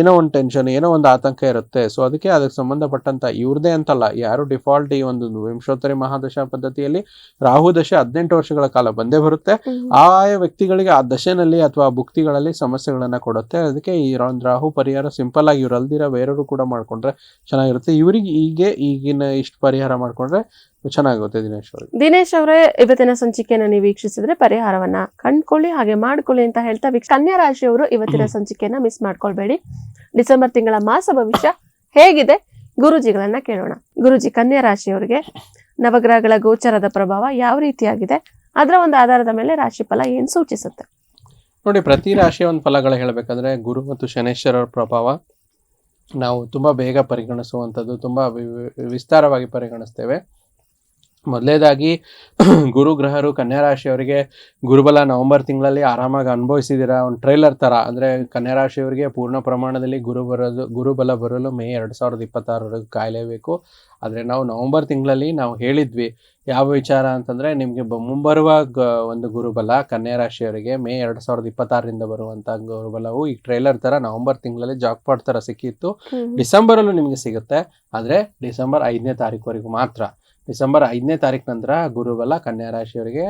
ಏನೋ ಒಂದು ಟೆನ್ಷನ್, ಏನೋ ಒಂದು ಆತಂಕ ಇರುತ್ತೆ. ಸೊ ಅದಕ್ಕೆ ಸಂಬಂಧಪಟ್ಟಂಥ ಇವ್ರದೇ ಅಂತಲ್ಲ, ಯಾರು ಡಿಫಾಲ್ಟ್ ಈ ಒಂದು ವಿಂಶೋತ್ತರಿ ಮಹಾದಶ ಪದ್ಧತಿಯಲ್ಲಿ ರಾಹು ದಶೆ 18 ವರ್ಷಗಳ ಕಾಲ ಬಂದೇ ಬರುತ್ತೆ. ಆಯಾ ವ್ಯಕ್ತಿಗಳಿಗೆ ಆ ದಶೆನಲ್ಲಿ ಅಥವಾ ಭುಕ್ತಿಗಳಲ್ಲಿ ಸಮಸ್ಯೆಗಳನ್ನು ಕೊಡುತ್ತೆ. ಅದಕ್ಕೆ ಈ ಒಂದು ರಾಹು ಪರಿಹಾರ ಸಿಂಪಲ್ ಆಗಿ ಇವ್ರು ಅಲ್ದಿರ ಬೇರೆಯವರು ಕೂಡ ಮಾಡ್ಕೊಂಡ್ರೆ ಚೆನ್ನಾಗಿರುತ್ತೆ. ಇವರಿಗೆ ಈಗಿನ ಇಷ್ಟು ಪರಿಹಾರ ಮಾಡ್ಕೊಂಡ್ರೆ ಚೆನ್ನಾಗುತ್ತೆ. ದಿನೇಶ್ ಅವರೇ, ಇವತ್ತಿನ ಸಂಚಿಕೆಯನ್ನು ನೀವು ವೀಕ್ಷಿಸಿದ್ರೆ ಪರಿಹಾರವನ್ನ ಕಂಡ್ಕೊಳ್ಳಿ, ಹಾಗೆ ಮಾಡ್ಕೊಳ್ಳಿ ಅಂತ ಹೇಳ್ತಾ, ಕನ್ಯಾ ರಾಶಿಯವರು ಇವತ್ತಿನ ಸಂಚಿಕೆಯನ್ನ ಮಿಸ್ ಮಾಡ್ಕೊಳ್ಬೇಡಿ. ಡಿಸೆಂಬರ್ ತಿಂಗಳ ಮಾಸ ಭವಿಷ್ಯ ಹೇಗಿದೆ ಗುರುಜಿಗಳನ್ನ ಕೇಳೋಣ. ಗುರುಜಿ, ಕನ್ಯಾ ರಾಶಿಯವರಿಗೆ ನವಗ್ರಹಗಳ ಗೋಚರದ ಪ್ರಭಾವ ಯಾವ ರೀತಿಯಾಗಿದೆ, ಅದರ ಒಂದು ಆಧಾರದ ಮೇಲೆ ರಾಶಿ ಫಲ ಏನ್ ಸೂಚಿಸುತ್ತೆ? ನೋಡಿ, ಪ್ರತಿ ರಾಶಿಯ ಒಂದು ಫಲಗಳು ಹೇಳಬೇಕಾದ್ರೆ ಗುರು ಮತ್ತು ಶನೇಶ್ವರರ ಪ್ರಭಾವ ನಾವು ತುಂಬ ಬೇಗ ಪರಿಗಣಿಸುವಂಥದ್ದು, ತುಂಬ ವಿಸ್ತಾರವಾಗಿ ಪರಿಗಣಿಸ್ತೇವೆ. ಮೊದಲೇದಾಗಿ ಗುರು ಗ್ರಹರು ಕನ್ಯಾ ರಾಶಿಯವರಿಗೆ ಗುರುಬಲ ನವೆಂಬರ್ ತಿಂಗಳಲ್ಲಿ ಆರಾಮಾಗಿ ಅನುಭವಿಸಿದ್ದೀರಾ. ಒಂದು ಟ್ರೈಲರ್ ಥರ. ಅಂದರೆ ಕನ್ಯಾ ರಾಶಿಯವರಿಗೆ ಪೂರ್ಣ ಪ್ರಮಾಣದಲ್ಲಿ ಗುರುಬಲ ಬರಲು ಮೇ 2026 ಕಾಯಲೇಬೇಕು. ಆದರೆ ನಾವು ನವೆಂಬರ್ ತಿಂಗಳಲ್ಲಿ ನಾವು ಹೇಳಿದ್ವಿ ಯಾವ ವಿಚಾರ ಅಂತಂದರೆ, ನಿಮಗೆ ಮುಂಬರುವ ಒಂದು ಗುರುಬಲ ಕನ್ಯಾ ರಾಶಿಯವರಿಗೆ ಮೇ 2026ರಿಂದ ಬರುವಂಥ ಗುರುಬಲವು ಈ ಟ್ರೈಲರ್ ಥರ ನವೆಂಬರ್ ತಿಂಗಳಲ್ಲಿ ಜಾಕ್ಪಾಟ್ ಥರ ಸಿಕ್ಕಿತ್ತು. ಡಿಸೆಂಬರಲ್ಲೂ ನಿಮಗೆ ಸಿಗುತ್ತೆ, ಆದರೆ ಡಿಸೆಂಬರ್ 5ನೇ ತಾರೀಕುವರೆಗೂ ಮಾತ್ರ. ಡಿಸೆಂಬರ್ 5ನೇ ತಾರೀಕು ನಂತರ ಗುರುಬಲ ಕನ್ಯಾ ರಾಶಿಯವರಿಗೆ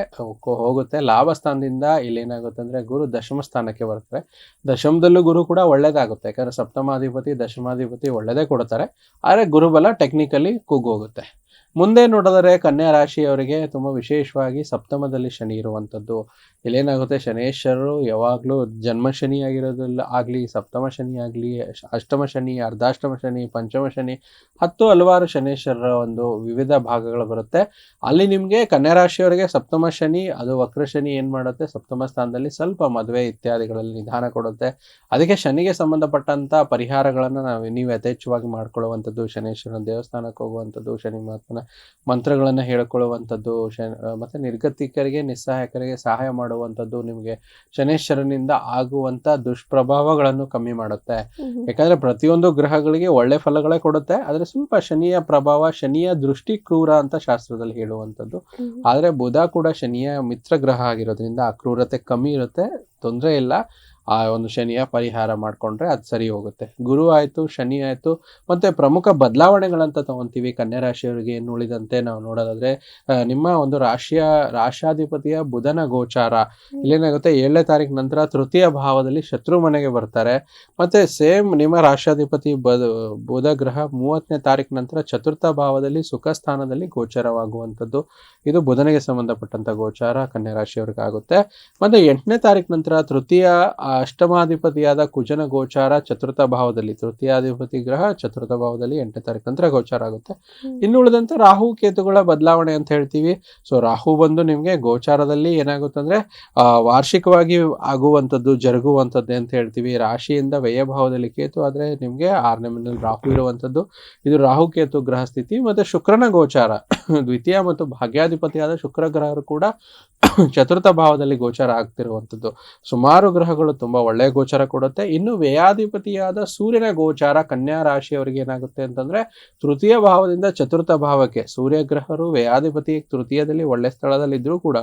ಹೋಗುತ್ತೆ. ಲಾಭ ಸ್ಥಾನದಿಂದ ಇಲ್ಲೇನಾಗುತ್ತೆ ಅಂದರೆ ಗುರು ದಶಮ ಸ್ಥಾನಕ್ಕೆ ಬರ್ತಾರೆ. ದಶಮದಲ್ಲೂ ಗುರು ಕೂಡ ಒಳ್ಳೇದಾಗುತ್ತೆ, ಯಾಕಂದರೆ ಸಪ್ತಮಾಧಿಪತಿ ದಶಮಾಧಿಪತಿ ಒಳ್ಳೆಯದೇ ಕೊಡ್ತಾರೆ. ಆದರೆ ಗುರುಬಲ ಟೆಕ್ನಿಕಲಿ ಕುಗ್ಗೋಗುತ್ತೆ. ಮುಂದೆ ನೋಡಿದರೆ ಕನ್ಯಾ ರಾಶಿಯವರಿಗೆ ತುಂಬ ವಿಶೇಷವಾಗಿ ಸಪ್ತಮದಲ್ಲಿ ಶನಿ ಇರುವಂಥದ್ದು. ಇಲ್ಲೇನಾಗುತ್ತೆ, ಶನೇಶ್ವರರು ಯಾವಾಗಲೂ ಜನ್ಮ ಶನಿ ಆಗಿರೋದಿಲ್ಲ ಆಗಲಿ, ಸಪ್ತಮ ಶನಿ ಆಗಲಿ, ಅಷ್ಟಮ ಶನಿ, ಅರ್ಧಾಷ್ಟಮ ಶನಿ, ಪಂಚಮ ಶನಿ, ಹಲವಾರು ಶನೇಶ್ವರರ ಒಂದು ವಿವಿಧ ಭಾಗಗಳು ಬರುತ್ತೆ. ಅಲ್ಲಿ ನಿಮಗೆ ಕನ್ಯಾ ರಾಶಿಯವರಿಗೆ ಸಪ್ತಮ ಶನಿ, ಅದು ವಕ್ರ ಶನಿ ಏನು ಮಾಡುತ್ತೆ, ಸಪ್ತಮ ಸ್ಥಾನದಲ್ಲಿ ಸ್ವಲ್ಪ ಮದುವೆ ಇತ್ಯಾದಿಗಳಲ್ಲಿ ನಿಧಾನ ಕೊಡುತ್ತೆ. ಅದಕ್ಕೆ ಶನಿಗೆ ಸಂಬಂಧಪಟ್ಟಂಥ ಪರಿಹಾರಗಳನ್ನು ನೀವು ಯಥೇಚ್ಛವಾಗಿ ಮಾಡ್ಕೊಳ್ಳುವಂಥದ್ದು, ಶನೇಶ್ವರನ ದೇವಸ್ಥಾನಕ್ಕೆ ಹೋಗುವಂಥದ್ದು, ಶನಿ ಮಹಾತ್ಮನ ಮಂತ್ರಗಳನ್ನು ಹೇಳ್ಕೊಳ್ಳುವಂಥದ್ದು, ಮತ್ತು ನಿರ್ಗತಿಕರಿಗೆ ನಿಸ್ಸಹಾಯಕರಿಗೆ ಸಹಾಯ ಮಾಡುವಂಥದ್ದು ನಿಮಗೆ ಶನೇಶ್ವರನಿಂದ ಆಗುವಂಥ ದುಷ್ಪ್ರಭಾವಗಳನ್ನು ಕಮ್ಮಿ ಮಾಡುತ್ತೆ. ಯಾಕಂದರೆ ಪ್ರತಿಯೊಂದು ಗ್ರಹಗಳಿಗೆ ಒಳ್ಳೆ ಫಲಗಳೇ ಕೊಡುತ್ತೆ, ಆದರೆ ಸ್ವಲ್ಪ ಶನಿಯ ಪ್ರಭಾವ, ಶನಿಯ ದೃಷ್ಟಿ ಕ್ರೂರ ಅಂತ ಶಾಸ್ತ್ರದಲ್ಲಿ ಹೇಳುವಂಥದ್ದು. ಆದರೆ ಬುಧ ಕೂಡ ಶನಿಯ ಮಿತ್ರ ಗ್ರಹ ಆಗಿರೋದ್ರಿಂದ ಆ ಕ್ರೂರತೆ ಕಮ್ಮಿ ಇರುತ್ತೆ, ತೊಂದರೆ ಇಲ್ಲ. ಆ ಒಂದು ಶನಿಯ ಪರಿಹಾರ ಮಾಡಿಕೊಂಡ್ರೆ ಅದು ಸರಿ ಹೋಗುತ್ತೆ. ಗುರು ಆಯಿತು, ಶನಿ ಆಯಿತು. ಮತ್ತು ಪ್ರಮುಖ ಬದಲಾವಣೆಗಳಂತ ತಗೊತೀವಿ ಕನ್ಯಾ ರಾಶಿಯವರಿಗೆ ಏನು ಉಳಿದಂತೆ ನಾವು ನೋಡೋದಾದರೆ, ನಿಮ್ಮ ಒಂದು ರಾಶಾಧಿಪತಿಯ ಬುಧನ ಗೋಚಾರ ಇಲ್ಲೇನಾಗುತ್ತೆ, 7ನೇ ತಾರೀಕು ನಂತರ ತೃತೀಯ ಭಾವದಲ್ಲಿ ಶತ್ರು ಮನೆಗೆ ಬರ್ತಾರೆ. ಮತ್ತು ಸೇಮ್ ನಿಮ್ಮ ರಾಶಾಧಿಪತಿ ಬುಧ ಗ್ರಹ 30ನೇ ತಾರೀಕು ನಂತರ ಚತುರ್ಥ ಭಾವದಲ್ಲಿ ಸುಖ ಸ್ಥಾನದಲ್ಲಿ ಗೋಚಾರವಾಗುವಂಥದ್ದು. ಇದು ಬುಧನಿಗೆ ಸಂಬಂಧಪಟ್ಟಂಥ ಗೋಚಾರ ಕನ್ಯಾ ರಾಶಿಯವ್ರಿಗೆ ಆಗುತ್ತೆ. ಮತ್ತು 8ನೇ ತಾರೀಕು ನಂತರ ತೃತೀಯ ಅಷ್ಟಮಾಧಿಪತಿಯಾದ ಕುಜನ ಗೋಚಾರ ಚತುರ್ಥ ಭಾವದಲ್ಲಿ, ತೃತೀಯಾಧಿಪತಿ ಗ್ರಹ ಚತುರ್ಥ ಭಾವದಲ್ಲಿ 8ನೇ ತಾರೀಕು ನಂತರ ಗೋಚಾರ ಆಗುತ್ತೆ. ಇನ್ನು ಉಳಿದಂತೆ ರಾಹು ಕೇತುಗಳ ಬದಲಾವಣೆ ಅಂತ ಹೇಳ್ತೀವಿ. ಸೊ ರಾಹು ಬಂದು ನಿಮಗೆ ಗೋಚಾರದಲ್ಲಿ ಏನಾಗುತ್ತೆ ಅಂದರೆ ವಾರ್ಷಿಕವಾಗಿ ಆಗುವಂಥದ್ದು, ಜರುಗುವಂಥದ್ದು ಅಂತ ಹೇಳ್ತೀವಿ. ರಾಶಿಯಿಂದ ವ್ಯಯಭಾವದಲ್ಲಿ ಕೇತು ಆದರೆ ನಿಮಗೆ 6ನೇ ಮನೆಯಲ್ಲಿ ರಾಹು ಇರುವಂಥದ್ದು. ಇದು ರಾಹು ಕೇತು ಗ್ರಹ ಸ್ಥಿತಿ. ಮತ್ತು ಶುಕ್ರನ ಗೋಚಾರ ದ್ವಿತೀಯ ಮತ್ತು ಭಾಗ್ಯಾಧಿಪತಿಯಾದ ಶುಕ್ರ ಗ್ರಹರು ಕೂಡ ಚತುರ್ಥ ಭಾವದಲ್ಲಿ ಗೋಚಾರ ಆಗ್ತಿರುವಂಥದ್ದು. ಸುಮಾರು ಗ್ರಹಗಳು ತುಂಬಾ ಒಳ್ಳೆಯ ಗೋಚಾರ ಕೊಡುತ್ತೆ. ಇನ್ನು ವ್ಯಯಾಧಿಪತಿಯಾದ ಸೂರ್ಯನ ಗೋಚಾರ ಕನ್ಯಾ ರಾಶಿಯವರಿಗೆ ಏನಾಗುತ್ತೆ ಅಂತಂದ್ರೆ ತೃತೀಯ ಭಾವದಿಂದ ಚತುರ್ಥ ಭಾವಕ್ಕೆ, ಸೂರ್ಯ ಗ್ರಹರು ವ್ಯಯಾಧಿಪತಿ ತೃತೀಯದಲ್ಲಿ ಒಳ್ಳೆ ಸ್ಥಳದಲ್ಲಿ ಇದ್ರೂ ಕೂಡ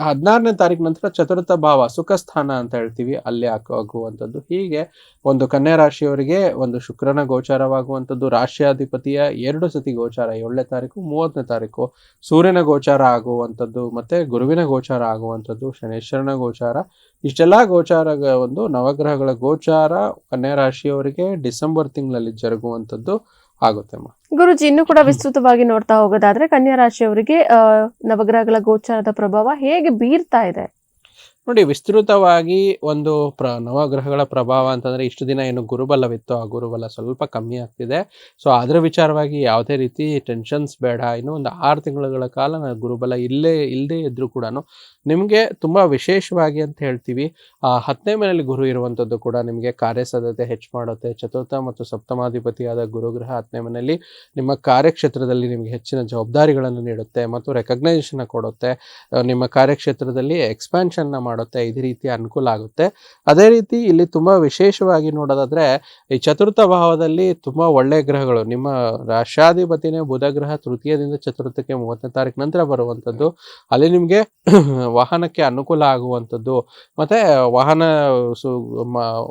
16ನೇ ತಾರೀಕು ನಂತರ ಚತುರ್ಥ ಭಾವ ಸುಖ ಸ್ಥಾನ ಅಂತ ಹೇಳ್ತೀವಿ, ಅಲ್ಲಿ ಆಗುವಂಥದ್ದು. ಹೀಗೆ ಒಂದು ಕನ್ಯಾ ರಾಶಿಯವರಿಗೆ ಒಂದು ಶುಕ್ರನ ಗೋಚಾರವಾಗುವಂಥದ್ದು, ರಾಶಿಯಾಧಿಪತಿಯ 2 ಸತಿ ಗೋಚಾರ 7ನೇ ತಾರೀಕು 30ನೇ ತಾರೀಕು, ಸೂರ್ಯನ ಗೋಚಾರ ಆಗುವಂಥದ್ದು, ಮತ್ತೆ ಗುರುವಿನ ಗೋಚಾರ ಆಗುವಂಥದ್ದು, ಶನೇಶ್ವರನ ಗೋಚಾರ, ಇಷ್ಟೆಲ್ಲಾ ಗೋಚಾರ ಒಂದು ನವಗ್ರಹಗಳ ಗೋಚಾರ ಕನ್ಯಾ ರಾಶಿಯವರಿಗೆ ಡಿಸೆಂಬರ್ ತಿಂಗಳಲ್ಲಿ ಜರುಗುವಂಥದ್ದು ಆಗುತ್ತೆ. ಗುರುಜಿ, ಇನ್ನು ಕೂಡ ವಿಸ್ತೃತವಾಗಿ ನೋಡ್ತಾ ಹೋಗೋದಾದ್ರೆ ಕನ್ಯಾ ರಾಶಿಯವರಿಗೆ ನವಗ್ರಹಗಳ ಗೋಚಾರದ ಪ್ರಭಾವ ಹೇಗೆ ಬೀರ್ತಾ ಇದೆ? ನೋಡಿ, ವಿಸ್ತೃತವಾಗಿ ಒಂದು ನವಗ್ರಹಗಳ ಪ್ರಭಾವ ಅಂತಂದ್ರೆ ಇಷ್ಟು ದಿನ ಏನು ಗುರುಬಲವಿತ್ತು ಆ ಗುರುಬಲ ಸ್ವಲ್ಪ ಕಮ್ಮಿ ಆಗ್ತಿದೆ. ಸೊ ಅದರ ವಿಚಾರವಾಗಿ ಯಾವುದೇ ರೀತಿ ಟೆನ್ಷನ್ಸ್ ಬೇಡ. ಇನ್ನು ಒಂದು 6 ತಿಂಗಳ ಕಾಲ ಗುರುಬಲ ಇಲ್ಲದೆ ಇದ್ರೂ ಕೂಡ ನಿಮಗೆ ತುಂಬಾ ವಿಶೇಷವಾಗಿ ಅಂತ ಹೇಳ್ತೀವಿ 10ನೇ ಮನೆಯಲ್ಲಿ ಗುರು ಇರುವಂಥದ್ದು ಕೂಡ ನಿಮಗೆ ಕಾರ್ಯಸಾಧ್ಯತೆ ಹೆಚ್ಚು ಮಾಡುತ್ತೆ. ಚತುರ್ಥ ಮತ್ತು ಸಪ್ತಮಾಧಿಪತಿಯಾದ ಗುರುಗ್ರಹ 10ನೇ ಮನೆಯಲ್ಲಿ ನಿಮ್ಮ ಕಾರ್ಯಕ್ಷೇತ್ರದಲ್ಲಿ ನಿಮಗೆ ಹೆಚ್ಚಿನ ಜವಾಬ್ದಾರಿಗಳನ್ನು ನೀಡುತ್ತೆ ಮತ್ತು ರೆಕಗ್ನೈಸೇಷನ್ ಕೊಡುತ್ತೆ. ನಿಮ್ಮ ಕಾರ್ಯಕ್ಷೇತ್ರದಲ್ಲಿ ಎಕ್ಸ್ಪ್ಯಾನ್ಷನ್ ಮಾಡುತ್ತೆ. ಇದೇ ರೀತಿ ಅನುಕೂಲ ಆಗುತ್ತೆ. ಅದೇ ರೀತಿ ಇಲ್ಲಿ ತುಂಬಾ ವಿಶೇಷವಾಗಿ ನೋಡೋದಾದ್ರೆ ಈ ಚತುರ್ಥ ಭಾವದಲ್ಲಿ ತುಂಬಾ ಒಳ್ಳೆಯ ಗ್ರಹಗಳು, ನಿಮ್ಮ ರಾಷ್ಟ್ರಾಧಿಪತಿನೇ ಬುಧ ಗ್ರಹ ತೃತೀಯದಿಂದ ಚತುರ್ಥಕ್ಕೆ 30ನೇ ತಾರೀಕು ನಂತರ ಬರುವಂಥದ್ದು. ಅಲ್ಲಿ ನಿಮಗೆ ವಾಹನಕ್ಕೆ ಅನುಕೂಲ ಆಗುವಂಥದ್ದು, ಮತ್ತೆ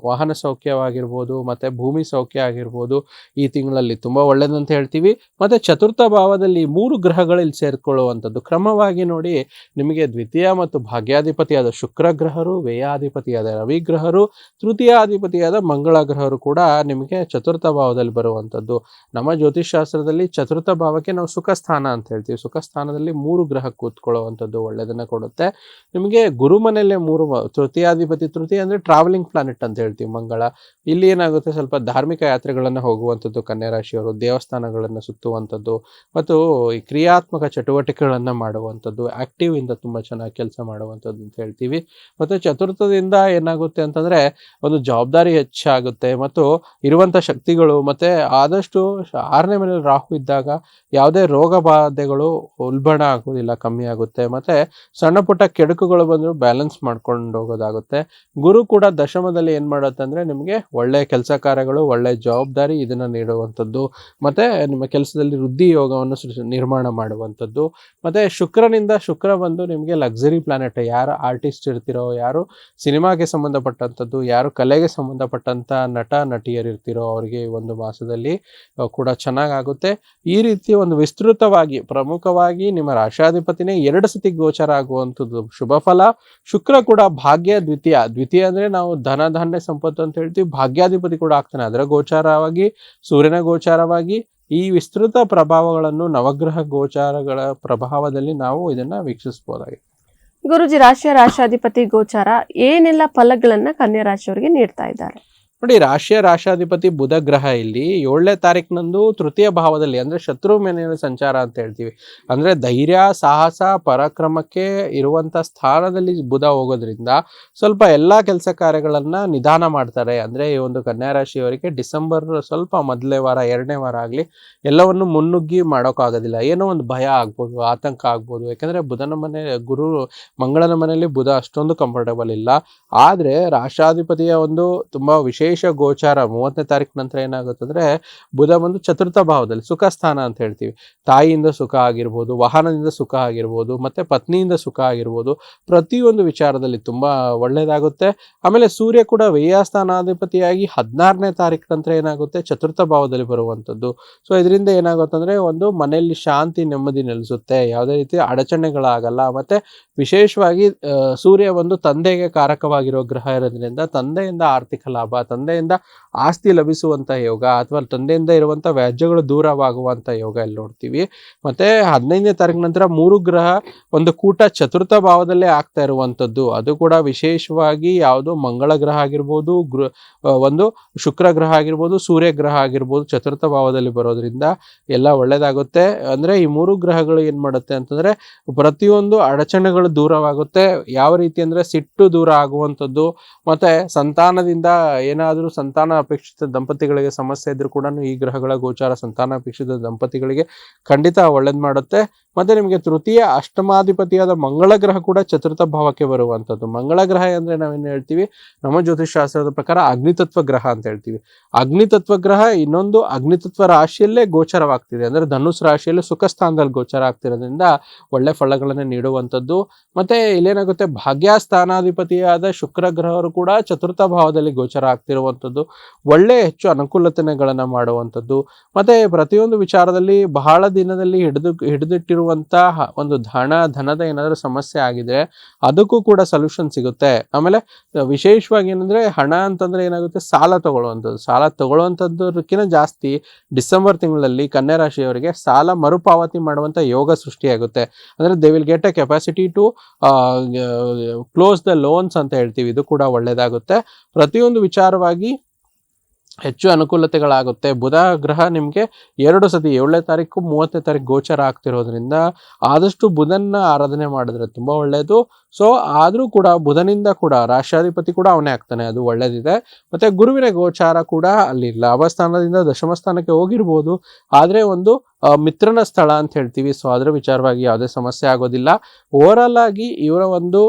ವಾಹನ ಸೌಖ್ಯವಾಗಿರ್ಬೋದು, ಮತ್ತೆ ಭೂಮಿ ಸೌಖ್ಯ ಆಗಿರ್ಬೋದು ಈ ತಿಂಗಳಲ್ಲಿ ತುಂಬಾ ಒಳ್ಳೇದಂತ ಹೇಳ್ತೀವಿ. ಮತ್ತೆ ಚತುರ್ಥ ಭಾವದಲ್ಲಿ 3 ಗ್ರಹಗಳು ಇಲ್ಲಿ ಸೇರ್ಕೊಳ್ಳುವಂಥದ್ದು ಕ್ರಮವಾಗಿ ನೋಡಿ, ನಿಮಗೆ ದ್ವಿತೀಯ ಮತ್ತು ಭಾಗ್ಯಾಧಿಪತಿಯಾದ ಶುಕ್ರ ಗ್ರಹರು, ವ್ಯಯಾಧಿಪತಿಯಾದ ರವಿ ಗ್ರಹರು, ತೃತೀಯಾಧಿಪತಿಯಾದ ಮಂಗಳ ಗ್ರಹರು ಕೂಡ ನಿಮಗೆ ಚತುರ್ಥ ಭಾವದಲ್ಲಿ ಬರುವಂಥದ್ದು. ನಮ್ಮ ಜ್ಯೋತಿಷ್ ಶಾಸ್ತ್ರದಲ್ಲಿ ಚತುರ್ಥ ಭಾವಕ್ಕೆ ನಾವು ಸುಖ ಸ್ಥಾನ ಅಂತ ಹೇಳ್ತೀವಿ. ಸುಖ ಸ್ಥಾನದಲ್ಲಿ 3 ಗ್ರಹ ಕೂತ್ಕೊಳ್ಳುವಂಥದ್ದು ಒಳ್ಳೆದನ್ನ ಕೊಡುತ್ತೆ. ನಿಮಗೆ ಗುರು ಮನೆಯಲ್ಲೇ 3 ತೃತೀಯ ಅಂದ್ರೆ ಟ್ರಾವೆಲಿಂಗ್ ಪ್ಲಾನೆಟ್ ಅಂತ ಹೇಳ್ತೀವಿ ಮಂಗಳ. ಇಲ್ಲಿ ಏನಾಗುತ್ತೆ, ಸ್ವಲ್ಪ ಧಾರ್ಮಿಕ ಯಾತ್ರೆಗಳನ್ನ ಹೋಗುವಂಥದ್ದು ಕನ್ಯಾ ರಾಶಿಯವರು, ದೇವಸ್ಥಾನಗಳನ್ನ ಸುತ್ತುವಂಥದ್ದು ಮತ್ತು ಈ ಕ್ರಿಯಾತ್ಮಕ ಚಟುವಟಿಕೆಗಳನ್ನ ಮಾಡುವಂಥದ್ದು, ಆಕ್ಟಿವ್ ಇಂದ ತುಂಬಾ ಚೆನ್ನಾಗಿ ಕೆಲಸ ಮಾಡುವಂಥದ್ದು ಅಂತ ಹೇಳ್ತೀವಿ. ಮತ್ತೆ ಚತುರ್ಥದಿಂದ ಏನಾಗುತ್ತೆ ಅಂತಂದ್ರೆ ಒಂದು ಜವಾಬ್ದಾರಿ ಹೆಚ್ಚಾಗುತ್ತೆ ಮತ್ತು ಇರುವಂತ ಶಕ್ತಿಗಳು, ಮತ್ತೆ ಆದಷ್ಟು 6ನೇ ಮನೆಯಲ್ಲಿ ರಾಹು ಇದ್ದಾಗ ಯಾವುದೇ ರೋಗ ಬಾಧೆಗಳು ಉಲ್ಬಣ ಆಗೋದಿಲ್ಲ, ಕಮ್ಮಿ ಆಗುತ್ತೆ. ಮತ್ತೆ ಸಣ್ಣ ಪುಟ್ಟ ಕೆಡುಕುಗಳು ಬಂದ್ರು ಬ್ಯಾಲೆನ್ಸ್ ಮಾಡ್ಕೊಂಡು ಹೋಗೋದಾಗುತ್ತೆ. ಗುರು ಕೂಡ ದಶಮದಲ್ಲಿ ಏನ್ ಮಾಡುತ್ತೆ ಅಂದ್ರೆ ನಿಮಗೆ ಒಳ್ಳೆ ಕೆಲಸ ಕಾರ್ಯಗಳು, ಒಳ್ಳೆ ಜವಾಬ್ದಾರಿ ಇದನ್ನ ನೀಡುವಂಥದ್ದು, ಮತ್ತೆ ನಿಮ್ಮ ಕೆಲಸದಲ್ಲಿ ವೃದ್ಧಿ ಯೋಗವನ್ನು ನಿರ್ಮಾಣ ಮಾಡುವಂಥದ್ದು. ಮತ್ತೆ ಶುಕ್ರ ಬಂದು ನಿಮಗೆ ಲಕ್ಸರಿ ಪ್ಲಾನೆಟ್. ಯಾರು ಆರ್ಟಿಸ್ಟ್ ಇರ್ತಿರೋ, ಯಾರು ಸಿನಿಮಾಗೆ ಸಂಬಂಧಪಟ್ಟಂಥದ್ದು, ಯಾರು ಕಲೆಗೆ ಸಂಬಂಧಪಟ್ಟಂತ ನಟ ನಟಿಯರು ಇರ್ತಿರೋ ಅವರಿಗೆ ಈ ಒಂದು ಮಾಸದಲ್ಲಿ ಕೂಡ ಚೆನ್ನಾಗಾಗುತ್ತೆ. ಈ ರೀತಿ ಒಂದು ವಿಸ್ತೃತವಾಗಿ ಪ್ರಮುಖವಾಗಿ ನಿಮ್ಮ ರಾಶಾಧಿಪತಿನೇ 2 ಸತಿ ಗೋಚಾರ ಆಗುವಂಥದ್ದು ಶುಭ ಫಲ. ಶುಕ್ರ ಕೂಡ ಭಾಗ್ಯ ದ್ವಿತೀಯ ಅಂದ್ರೆ ನಾವು ಧನ ಧಾನ್ಯ ಸಂಪತ್ತು ಅಂತ ಹೇಳ್ತೀವಿ. ಭಾಗ್ಯಾಧಿಪತಿ ಕೂಡ ಆಗ್ತಾನೆ, ಅದರ ಗೋಚಾರವಾಗಿ ಸೂರ್ಯನ ಗೋಚಾರವಾಗಿ ಈ ವಿಸ್ತೃತ ಪ್ರಭಾವಗಳನ್ನು ನವಗ್ರಹ ಗೋಚಾರಗಳ ಪ್ರಭಾವದಲ್ಲಿ ನಾವು ಇದನ್ನ ವೀಕ್ಷಿಸಬಹುದಾಗಿದೆ. ಗುರುಜಿ, ರಾಶಾಧಿಪತಿ ಗೋಚಾರ ಏನೆಲ್ಲ ಫಲಗಳನ್ನ ಕನ್ಯಾ ರಾಶಿಯವರಿಗೆ ನೀಡ್ತಾ ಇದ್ದಾರೆ? ನೋಡಿ, ರಾಶಾಧಿಪತಿ ಬುಧ ಗ್ರಹ ಇಲ್ಲಿ 7ನೇ ತಾರೀಕಿನಂದು ತೃತೀಯ ಭಾವದಲ್ಲಿ ಅಂದ್ರೆ ಶತ್ರು ಮನೆಯ ಸಂಚಾರ ಅಂತ ಹೇಳ್ತೀವಿ. ಅಂದ್ರೆ ಧೈರ್ಯ, ಸಾಹಸ, ಪರಾಕ್ರಮಕ್ಕೆ ಇರುವಂತ ಸ್ಥಾನದಲ್ಲಿ ಬುಧ ಹೋಗೋದ್ರಿಂದ ಸ್ವಲ್ಪ ಎಲ್ಲಾ ಕೆಲಸ ಕಾರ್ಯಗಳನ್ನ ನಿಧಾನ ಮಾಡ್ತಾರೆ. ಅಂದ್ರೆ ಈ ಒಂದು ಕನ್ಯಾ ರಾಶಿಯವರಿಗೆ ಡಿಸೆಂಬರ್ ಸ್ವಲ್ಪ ಮೊದಲನೇ ವಾರ 2ನೇ ವಾರ ಆಗ್ಲಿ ಎಲ್ಲವನ್ನು ಮುನ್ನುಗ್ಗಿ ಮಾಡೋಕ್ಕಾಗೋದಿಲ್ಲ. ಏನೋ ಒಂದು ಭಯ ಆಗ್ಬೋದು, ಆತಂಕ ಆಗ್ಬೋದು. ಯಾಕಂದ್ರೆ ಮಂಗಳನ ಮನೆಯಲ್ಲಿ ಬುಧ ಅಷ್ಟೊಂದು ಕಂಫರ್ಟಬಲ್ ಇಲ್ಲ. ಆದ್ರೆ ರಾಷ್ಟ್ರಾಧಿಪತಿಯ ಒಂದು ತುಂಬಾ ವಿಶೇಷ ಗೋಚಾರ 30ನೇ ತಾರೀಕು ನಂತರ ಏನಾಗುತ್ತೆ ಅಂದ್ರೆ ಬುಧ ಬಂದು ಚತುರ್ಥ ಭಾವದಲ್ಲಿ ಸುಖ ಸ್ಥಾನ ಅಂತ ಹೇಳ್ತೀವಿ. ತಾಯಿಯಿಂದ ಸುಖ ಆಗಿರ್ಬೋದು, ವಾಹನದಿಂದ ಸುಖ ಆಗಿರ್ಬೋದು, ಮತ್ತೆ ಪತ್ನಿಯಿಂದ ಸುಖ ಆಗಿರ್ಬೋದು, ಪ್ರತಿಯೊಂದು ವಿಚಾರದಲ್ಲಿ ತುಂಬಾ ಒಳ್ಳೇದಾಗುತ್ತೆ. ಆಮೇಲೆ ಸೂರ್ಯ ಕೂಡ ವ್ಯಯಸ್ಥಾನಾಧಿಪತಿಯಾಗಿ 16ನೇ ತಾರೀಕು ನಂತರ ಏನಾಗುತ್ತೆ ಚತುರ್ಥ ಭಾವದಲ್ಲಿ ಬರುವಂಥದ್ದು. ಸೊ ಇದರಿಂದ ಏನಾಗುತ್ತೆ ಅಂದ್ರೆ ಒಂದು ಮನೆಯಲ್ಲಿ ಶಾಂತಿ ನೆಮ್ಮದಿ ನೆಲೆಸುತ್ತೆ, ಯಾವುದೇ ರೀತಿ ಅಡಚಣೆಗಳಾಗಲ್ಲ. ಮತ್ತೆ ವಿಶೇಷವಾಗಿ ಸೂರ್ಯ ಒಂದು ತಂದೆಗೆ ಕಾರಕವಾಗಿರೋ ಗ್ರಹ ಇರೋದ್ರಿಂದ ತಂದೆಯಿಂದ ಆರ್ಥಿಕ ಲಾಭ, ತಂದೆಯಿಂದ ಆಸ್ತಿ ಲಭಿಸುವಂತ ಯೋಗ, ಅಥವಾ ತಂದೆಯಿಂದ ಇರುವಂತ ವ್ಯಾಜ್ಯಗಳು ದೂರವಾಗುವಂತ ಯೋಗ ಇಲ್ಲಿ ನೋಡ್ತೀವಿ. ಮತ್ತೆ 15ನೇ ತಾರೀಕು ನಂತರ 3 ಗ್ರಹ ಒಂದು ಕೂಟ ಚತುರ್ಥ ಭಾವದಲ್ಲೇ ಆಗ್ತಾ ಇರುವಂತದ್ದು. ಅದು ಕೂಡ ವಿಶೇಷವಾಗಿ ಯಾವುದು ಮಂಗಳ ಗ್ರಹ ಆಗಿರ್ಬೋದು, ಒಂದು ಶುಕ್ರ ಗ್ರಹ ಆಗಿರ್ಬೋದು, ಸೂರ್ಯ ಗ್ರಹ ಆಗಿರ್ಬೋದು ಚತುರ್ಥ ಭಾವದಲ್ಲಿ ಬರೋದ್ರಿಂದ ಎಲ್ಲ ಒಳ್ಳೇದಾಗುತ್ತೆ. ಅಂದ್ರೆ ಈ 3 ಗ್ರಹಗಳು ಏನ್ ಮಾಡುತ್ತೆ ಅಂತಂದ್ರೆ ಪ್ರತಿಯೊಂದು ಅಡಚಣೆಗಳು ದೂರವಾಗುತ್ತೆ. ಯಾವ ರೀತಿ ಅಂದ್ರೆ ಸಿಟ್ಟು ದೂರ ಆಗುವಂಥದ್ದು, ಮತ್ತೆ ಸಂತಾನದಿಂದ ಏನಾದರೂ ಸಂತಾನ ಅಪೇಕ್ಷಿತ ದಂಪತಿಗಳಿಗೆ ಸಮಸ್ಯೆ ಇದ್ರೂ ಕೂಡ ಈ ಗ್ರಹಗಳ ಗೋಚಾರ ಸಂತಾನ ಅಪೇಕ್ಷಿತ ದಂಪತಿಗಳಿಗೆ ಖಂಡಿತ ಒಳ್ಳೇದು ಮಾಡುತ್ತೆ. ಮತ್ತೆ ನಿಮಗೆ ತೃತೀಯ ಅಷ್ಟಮಾಧಿಪತಿಯಾದ ಮಂಗಳ ಗ್ರಹ ಕೂಡ ಚತುರ್ಥ ಭಾವಕ್ಕೆ ಬರುವಂಥದ್ದು. ಮಂಗಳ ಗ್ರಹ ಅಂದ್ರೆ ನಾವೇನು ಹೇಳ್ತೀವಿ, ನಮ್ಮ ಜ್ಯೋತಿಷ್ ಶಾಸ್ತ್ರದ ಪ್ರಕಾರ ಅಗ್ನಿತತ್ವ ಗ್ರಹ ಅಂತ ಹೇಳ್ತೀವಿ. ಅಗ್ನಿತತ್ವ ಗ್ರಹ ಇನ್ನೊಂದು ಅಗ್ನಿತತ್ವ ರಾಶಿಯಲ್ಲೇ ಗೋಚರವಾಗ್ತಿದೆ, ಅಂದ್ರೆ ಧನುಸ್ ರಾಶಿಯಲ್ಲಿ ಸುಖ ಸ್ಥಾನದಲ್ಲಿ ಗೋಚರ ಆಗ್ತಿರೋದ್ರಿಂದ ಒಳ್ಳೆ ಫಲಗಳನ್ನ ನೀಡುವಂಥದ್ದು. ಮತ್ತೆ ಇಲ್ಲೇನಾಗುತ್ತೆ, ಭಾಗ್ಯಸ್ಥಾನಾಧಿಪತಿಯಾದ ಶುಕ್ರ ಗ್ರಹರು ಕೂಡ ಚತುರ್ಥ ಭಾವದಲ್ಲಿ ಗೋಚರ ಆಗ್ತಿರುವಂಥದ್ದು, ಒಳ್ಳೆ ಹೆಚ್ಚು ಅನುಕೂಲತೆಗಳನ್ನ ಮಾಡುವಂಥದ್ದು. ಮತ್ತೆ ಪ್ರತಿಯೊಂದು ವಿಚಾರದಲ್ಲಿ ಬಹಳ ದಿನದಲ್ಲಿ ಹಿಡಿದಿಟ್ಟಿರುವಂತಹ ಒಂದು ಧನದ ಏನಾದರೂ ಸಮಸ್ಯೆ ಆಗಿದೆ ಅದಕ್ಕೂ ಕೂಡ ಸೊಲ್ಯೂಷನ್ ಸಿಗುತ್ತೆ. ಆಮೇಲೆ ವಿಶೇಷವಾಗಿ ಏನಂದ್ರೆ ಹಣ ಅಂತಂದ್ರೆ ಏನಾಗುತ್ತೆ, ಸಾಲ ತಗೊಳ್ಳುವಂಥದ್ದಕ್ಕಿಂತ ಜಾಸ್ತಿ ಡಿಸೆಂಬರ್ ತಿಂಗಳಲ್ಲಿ ಕನ್ಯಾ ರಾಶಿಯವರಿಗೆ ಸಾಲ ಮರುಪಾವತಿ ಮಾಡುವಂತ ಯೋಗ ಸೃಷ್ಟಿಯಾಗುತ್ತೆ. ಅಂದ್ರೆ they will get a capacity to close the loans ಅಂತ ಹೇಳ್ತೀವಿ. ಇದು ಕೂಡ ಒಳ್ಳೇದಾಗುತ್ತೆ. ಪ್ರತಿಯೊಂದು ವಿಚಾರವಾಗಿ ಹೆಚ್ಚು ಅನುಕೂಲತೆಗಳಾಗುತ್ತೆ. ಬುಧ ಗ್ರಹ ನಿಮಗೆ 2 ಸತಿ 7ನೇ ತಾರೀಕು 30ನೇ ತಾರೀಕು ಗೋಚರ ಆಗ್ತಿರೋದ್ರಿಂದ ಆದಷ್ಟು ಬುಧನ್ನ ಆರಾಧನೆ ಮಾಡಿದ್ರೆ ತುಂಬಾ ಒಳ್ಳೆಯದು. ಸೊ ಆದ್ರೂ ಕೂಡ ಬುಧನಿಂದ ಕೂಡ ರಾಷ್ಟ್ರಾಧಿಪತಿ ಕೂಡ ಅವನೇ ಆಗ್ತಾನೆ, ಅದು ಒಳ್ಳೇದಿದೆ. ಮತ್ತೆ ಗುರುವಿನ ಗೋಚಾರ ಕೂಡ ಅಲ್ಲಿ ಲಾಭಸ್ಥಾನದಿಂದ ದಶಮ ಸ್ಥಾನಕ್ಕೆ ಹೋಗಿರ್ಬೋದು, ಆದ್ರೆ ಒಂದು ಮಿತ್ರನ ಸ್ಥಳ ಅಂತ ಹೇಳ್ತೀವಿ. ಸೊ ಅದರ ವಿಚಾರವಾಗಿ ಯಾವುದೇ ಸಮಸ್ಯೆ ಆಗೋದಿಲ್ಲ. ಓವರಾಲ್ ಆಗಿ ಇವರ ಒಂದು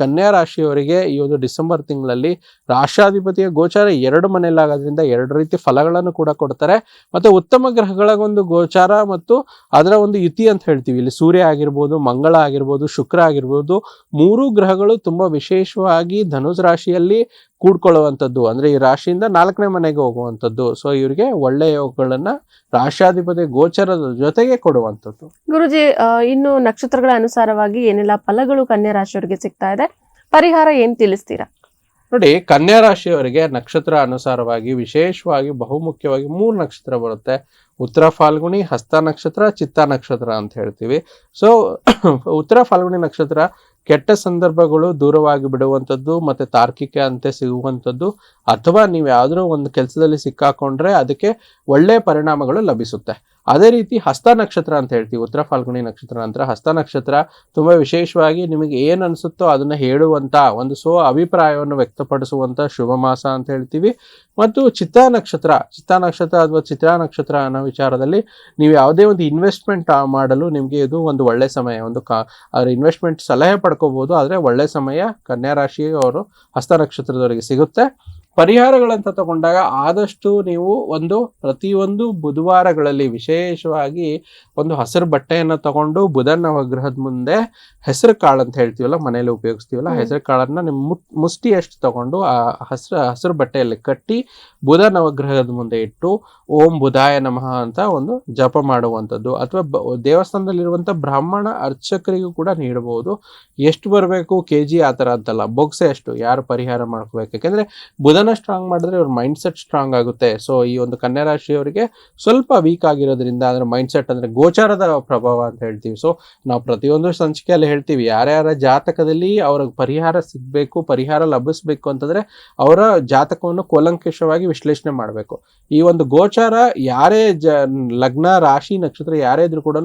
ಕನ್ಯಾ ರಾಶಿಯವರಿಗೆ ಈ ಒಂದು ಡಿಸೆಂಬರ್ ತಿಂಗಳಲ್ಲಿ ರಾಷ್ಟ್ರಾಧಿಪತಿಯ ಗೋಚಾರ 2 ಮನೆಯಲ್ಲಾಗೋದ್ರಿಂದ 2 ರೀತಿ ಫಲಗಳನ್ನು ಕೂಡ ಕೊಡ್ತಾರೆ. ಮತ್ತೆ ಉತ್ತಮ ಗ್ರಹಗಳ ಒಂದು ಗೋಚಾರ ಮತ್ತು ಅದರ ಒಂದು ಯುತಿ ಅಂತ ಹೇಳ್ತೀವಿ. ಇಲ್ಲಿ ಸೂರ್ಯ ಆಗಿರ್ಬೋದು, ಮಂಗಳ ಆಗಿರ್ಬೋದು, ಶುಕ್ರ ಆಗಿರ್ಬೋದು, 3 ಗ್ರಹಗಳು ತುಂಬಾ ವಿಶೇಷವಾಗಿ ಧನುಸ್ ರಾಶಿಯಲ್ಲಿ ಕೂಡ್ಕೊಳ್ಳುವಂಥದ್ದು, ಅಂದ್ರೆ ಈ ರಾಶಿಯಿಂದ 4ನೇ ಮನೆಗೆ ಹೋಗುವಂಥದ್ದು. ಸೊ ಇವರಿಗೆ ಒಳ್ಳೆಯ ಯೋಗಗಳನ್ನ ರಾಷ್ಟ್ರಾಧಿಪತಿ ಗೋಚರದ ಜೊತೆಗೆ ಕೊಡುವಂಥದ್ದು. ಗುರುಜಿ, ಇನ್ನು ನಕ್ಷತ್ರಗಳ ಅನುಸಾರವಾಗಿ ಏನೆಲ್ಲ ಫಲಗಳು ಕನ್ಯಾ ರಾಶಿಯವರಿಗೆ ಸಿಗ್ತಾ ಇದೆ, ಪರಿಹಾರ ಏನ್ ತಿಳಿಸ್ತೀರಾ? ನೋಡಿ, ಕನ್ಯಾ ರಾಶಿಯವರಿಗೆ ನಕ್ಷತ್ರ ಅನುಸಾರವಾಗಿ ವಿಶೇಷವಾಗಿ ಬಹುಮುಖ್ಯವಾಗಿ 3 ನಕ್ಷತ್ರ ಬರುತ್ತೆ. ಉತ್ತರ ಫಾಲ್ಗುಣಿ, ಹಸ್ತ ನಕ್ಷತ್ರ, ಚಿತ್ತ ನಕ್ಷತ್ರ ಅಂತ ಹೇಳ್ತೀವಿ. ಸೊ ಉತ್ತರ ಫಾಲ್ಗುಣಿ ನಕ್ಷತ್ರ ಕೆಟ್ಟ ಸಂದರ್ಭಗಳು ದೂರವಾಗಿ ಬಿಡುವಂಥದ್ದು, ಮತ್ತೆ ತಾರ್ಕಿಕ ಅಂತೆ ಸಿಗುವಂಥದ್ದು, ಅಥವಾ ನೀವು ಯಾವ್ದಾದ್ರು ಒಂದು ಕೆಲಸದಲ್ಲಿ ಸಿಕ್ಕಾಕೊಂಡ್ರೆ ಅದಕ್ಕೆ ಒಳ್ಳೆಯ ಪರಿಣಾಮಗಳು ಲಭಿಸುತ್ತೆ. ಅದೇ ರೀತಿ ಹಸ್ತ ನಕ್ಷತ್ರ ಅಂತ ಹೇಳ್ತೀವಿ. ಉತ್ತರ ಫಾಲ್ಗುಣಿ ನಕ್ಷತ್ರ ನಂತರ ಹಸ್ತ ನಕ್ಷತ್ರ ತುಂಬಾ ವಿಶೇಷವಾಗಿ ನಿಮಗೆ ಏನ್ ಅನ್ಸುತ್ತೋ ಅದನ್ನ ಹೇಳುವಂತ ಒಂದು ಅಭಿಪ್ರಾಯವನ್ನು ವ್ಯಕ್ತಪಡಿಸುವಂತ ಶುಭ ಮಾಸ ಅಂತ ಹೇಳ್ತೀವಿ. ಮತ್ತು ಚಿತ್ತಾ ನಕ್ಷತ್ರ ಅಥವಾ ಚಿತ್ರಾ ನಕ್ಷತ್ರ ಅನ್ನೋ ವಿಚಾರದಲ್ಲಿ ನೀವು ಯಾವುದೇ ಒಂದು ಇನ್ವೆಸ್ಟ್ಮೆಂಟ್ ಮಾಡಲು ನಿಮಗೆ ಇದು ಒಂದು ಒಳ್ಳೆ ಸಮಯ. ಅವ್ರ ಇನ್ವೆಸ್ಟ್ಮೆಂಟ್ ಸಲಹೆ ಪಡ್ಕೋಬಹುದು, ಆದ್ರೆ ಒಳ್ಳೆ ಸಮಯ ಕನ್ಯಾ ರಾಶಿ ಅವರು ಹಸ್ತ ನಕ್ಷತ್ರದವರಿಗೆ ಸಿಗುತ್ತೆ. ಪರಿಹಾರಗಳಂತ ತಗೊಂಡಾಗ ಆದಷ್ಟು ನೀವು ಪ್ರತಿಯೊಂದು ಬುಧವಾರಗಳಲ್ಲಿ ವಿಶೇಷವಾಗಿ ಒಂದು ಹಸಿರು ಬಟ್ಟೆಯನ್ನು ತಗೊಂಡು ಬುಧ ನವಗ್ರಹದ ಮುಂದೆ ಹೆಸರು ಕಾಳು ಅಂತ ಹೇಳ್ತೀವಲ್ಲ, ಮನೆಯಲ್ಲಿ ಉಪಯೋಗಿಸ್ತೀವಲ್ಲ, ಹೆಸರು ಕಾಳನ್ನ ನಿಮ್ಮ ಮುಷ್ಟಿಯಷ್ಟು ತಗೊಂಡು ಆ ಹಸಿರು ಬಟ್ಟೆಯಲ್ಲಿ ಕಟ್ಟಿ ಬುಧ ನವಗ್ರಹದ ಮುಂದೆ ಇಟ್ಟು ಓಂ ಬುಧಾಯ ನಮಃ ಅಂತ ಒಂದು ಜಪ ಮಾಡುವಂಥದ್ದು. ಅಥವಾ ದೇವಸ್ಥಾನದಲ್ಲಿರುವಂಥ ಬ್ರಾಹ್ಮಣ ಅರ್ಚಕರಿಗೂ ಕೂಡ ನೀಡಬಹುದು. ಎಷ್ಟು ಬರಬೇಕು ಕೆಜಿ ಆ ಥರ ಅಂತಲ್ಲ, ಬೊಗ್ಸೆ ಅಷ್ಟು ಯಾರು ಪರಿಹಾರ ಮಾಡ್ಕೋಬೇಕು. ಯಾಕೆಂದ್ರೆ ಬುಧನ ಸ್ಟ್ರಾಂಗ್ ಮಾಡಿದ್ರೆ ಅವ್ರ ಮೈಂಡ್ ಸೆಟ್ ಸ್ಟ್ರಾಂಗ್ ಆಗುತ್ತೆ. ಸೊ ಈ ಒಂದು ಕನ್ಯಾ ರಾಶಿಯವರಿಗೆ ಸ್ವಲ್ಪ ವೀಕ್ ಆಗಿರೋದ್ರಿಂದ, ಅಂದ್ರೆ ಮೈಂಡ್ ಸೆಟ್ ಅಂದ್ರೆ ಗೋಚಾರದ ಪ್ರಭಾವ ಅಂತ ಹೇಳ್ತೀವಿ. ಸೊ ನಾವು ಪ್ರತಿಯೊಂದು ಸಂಚಿಕೆಯಲ್ಲಿ ಹೇಳ್ತೀವಿ, ಯಾರ್ಯಾರ ಜಾತಕದಲ್ಲಿ ಅವ್ರಿಗೆ ಪರಿಹಾರ ಸಿಗ್ಬೇಕು, ಪರಿಹಾರ ಲಭಿಸ್ಬೇಕು ಅಂತಂದ್ರೆ ಅವರ ಜಾತಕವನ್ನು ಕೂಲಂಕಷವಾಗಿ ವಿಶ್ಲೇಷಣೆ ಮಾಡಬೇಕು. ಈ ಒಂದು ಗೋಚಾರ ಯಾರೇ ಲಗ್ನ ರಾಶಿ ನಕ್ಷತ್ರ ಯಾರೇ ಇದ್ರೂ ಕೂಡ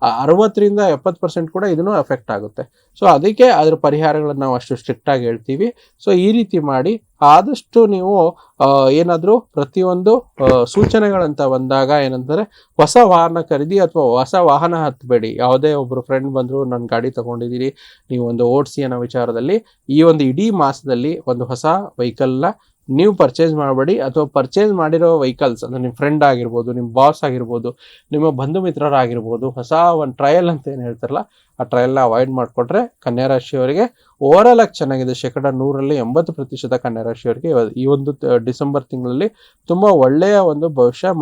60ರಿಂದ 70% ಕೂಡ ಇದನ್ನು ಎಫೆಕ್ಟ್ ಆಗುತ್ತೆ. ಸೊ ಅದಕ್ಕೆ ಅದ್ರ ಪರಿಹಾರಗಳನ್ನ ನಾವು ಅಷ್ಟು ಸ್ಟ್ರಿಕ್ಟ್ ಆಗಿ ಹೇಳ್ತೀವಿ. ಸೊ ಈ ರೀತಿ ಮಾಡಿ ಆದಷ್ಟು ನೀವು ಏನಾದರೂ ಪ್ರತಿಯೊಂದು ಸೂಚನೆಗಳಂತ ಬಂದಾಗ ಏನಂತಾರೆ, ಹೊಸ ವಾಹನ ಖರೀದಿ ಅಥವಾ ಹೊಸ ವಾಹನ ಹತ್ತಬೇಡಿ. ಯಾವುದೇ ಒಬ್ರು ಫ್ರೆಂಡ್ ಬಂದ್ರು ನನ್ನ ಗಾಡಿ ತಗೊಂಡಿದ್ದೀರಿ ನೀವು ಒಂದು ಓಡಿಸಿ ಅನ್ನೋ ವಿಚಾರದಲ್ಲಿ ಈ ಒಂದು ಇಡೀ ಮಾಸದಲ್ಲಿ ಒಂದು ಹೊಸ ವೆಹಿಕಲ್ನ ನೀವು ಪರ್ಚೇಸ್ ಮಾಡಬೇಡಿ. ಅಥವಾ ಪರ್ಚೇಸ್ ಮಾಡಿರೋ ವೆಹಿಕಲ್ಸ್ ಅಂದ್ರೆ ನಿಮ್ಮ ಫ್ರೆಂಡ್ ಆಗಿರ್ಬೋದು, ನಿಮ್ಮ ಬಾಸ್ ಆಗಿರ್ಬೋದು, ನಿಮ್ಮ ಬಂಧು ಮಿತ್ರರಾಗಿರ್ಬೋದು, ಹೊಸ ಒಂದು ಟ್ರಯಲ್ ಅಂತ ಏನು ಹೇಳ್ತಾರಲ್ಲ ಆ ಟ್ರಯಲ್ನ ಅವಾಯ್ಡ್ ಮಾಡಿಕೊಟ್ರೆ ಕನ್ಯಾ ರಾಶಿಯವರಿಗೆ ಓವರಾಲ್ ಆಗಿ ಚೆನ್ನಾಗಿದೆ. 100ರಲ್ಲಿ 80% ಕನ್ಯಾ ರಾಶಿಯವರಿಗೆ ಈ ಒಂದು ಡಿಸೆಂಬರ್ ತಿಂಗಳಲ್ಲಿ ತುಂಬಾ ಒಳ್ಳೆಯ ಒಂದು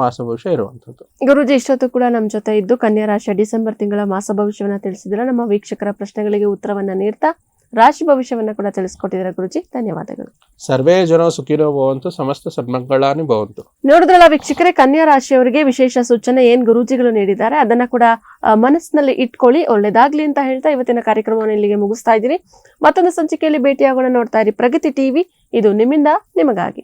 ಮಾಸ ಭವಿಷ್ಯ ಇರುವಂತದ್ದು. ಗುರುಜಿ, ಇಷ್ಟೊತ್ತು ಕೂಡ ನಮ್ಮ ಜೊತೆ ಇದ್ದು ಕನ್ಯಾ ರಾಶಿಯ ಡಿಸೆಂಬರ್ ತಿಂಗಳ ಮಾಸ ಭವಿಷ್ಯವನ್ನ ತಿಳಿಸಿದ್ರೆ, ನಮ್ಮ ವೀಕ್ಷಕರ ಪ್ರಶ್ನೆಗಳಿಗೆ ಉತ್ತರವನ್ನ ನೀಡ್ತಾ ರಾಶಿ ಭವಿಷ್ಯವನ್ನ ಕೂಡ ತಿಳಿಸ್ಕೊಟ್ಟಿದ್ದಾರೆ. ಗುರುಜಿ, ಧನ್ಯವಾದಗಳು. ಸರ್ವೇ ಜನ ಸುಖಿನೋ ಭವಂತು, ಸಮಸ್ತ ಸನ್ಮಂಗಳಾನಿ ಭವಂತು. ನೋಡಿದ್ರಲ್ಲ ವೀಕ್ಷಕರೇ, ಕನ್ಯಾ ರಾಶಿಯವರಿಗೆ ವಿಶೇಷ ಸೂಚನೆ ಏನ್ ಗುರೂಜಿಗಳು ನೀಡಿದ್ದಾರೆ ಅದನ್ನ ಕೂಡ ಮನಸ್ಸಿನಲ್ಲಿ ಇಟ್ಕೊಳ್ಳಿ, ಒಳ್ಳೇದಾಗ್ಲಿ ಅಂತ ಹೇಳ್ತಾ ಇವತ್ತಿನ ಕಾರ್ಯಕ್ರಮವನ್ನು ಇಲ್ಲಿಗೆ ಮುಗಿಸ್ತಾ ಇದ್ದೀನಿ. ಮತ್ತೊಂದು ಸಂಚಿಕೆಯಲ್ಲಿ ಭೇಟಿಯಾಗೋಣ. ನೋಡ್ತಾ ಇರಿ ಪ್ರಗತಿ ಟಿವಿ, ಇದು ನಿಮ್ಮಿಂದ ನಿಮಗಾಗಿ.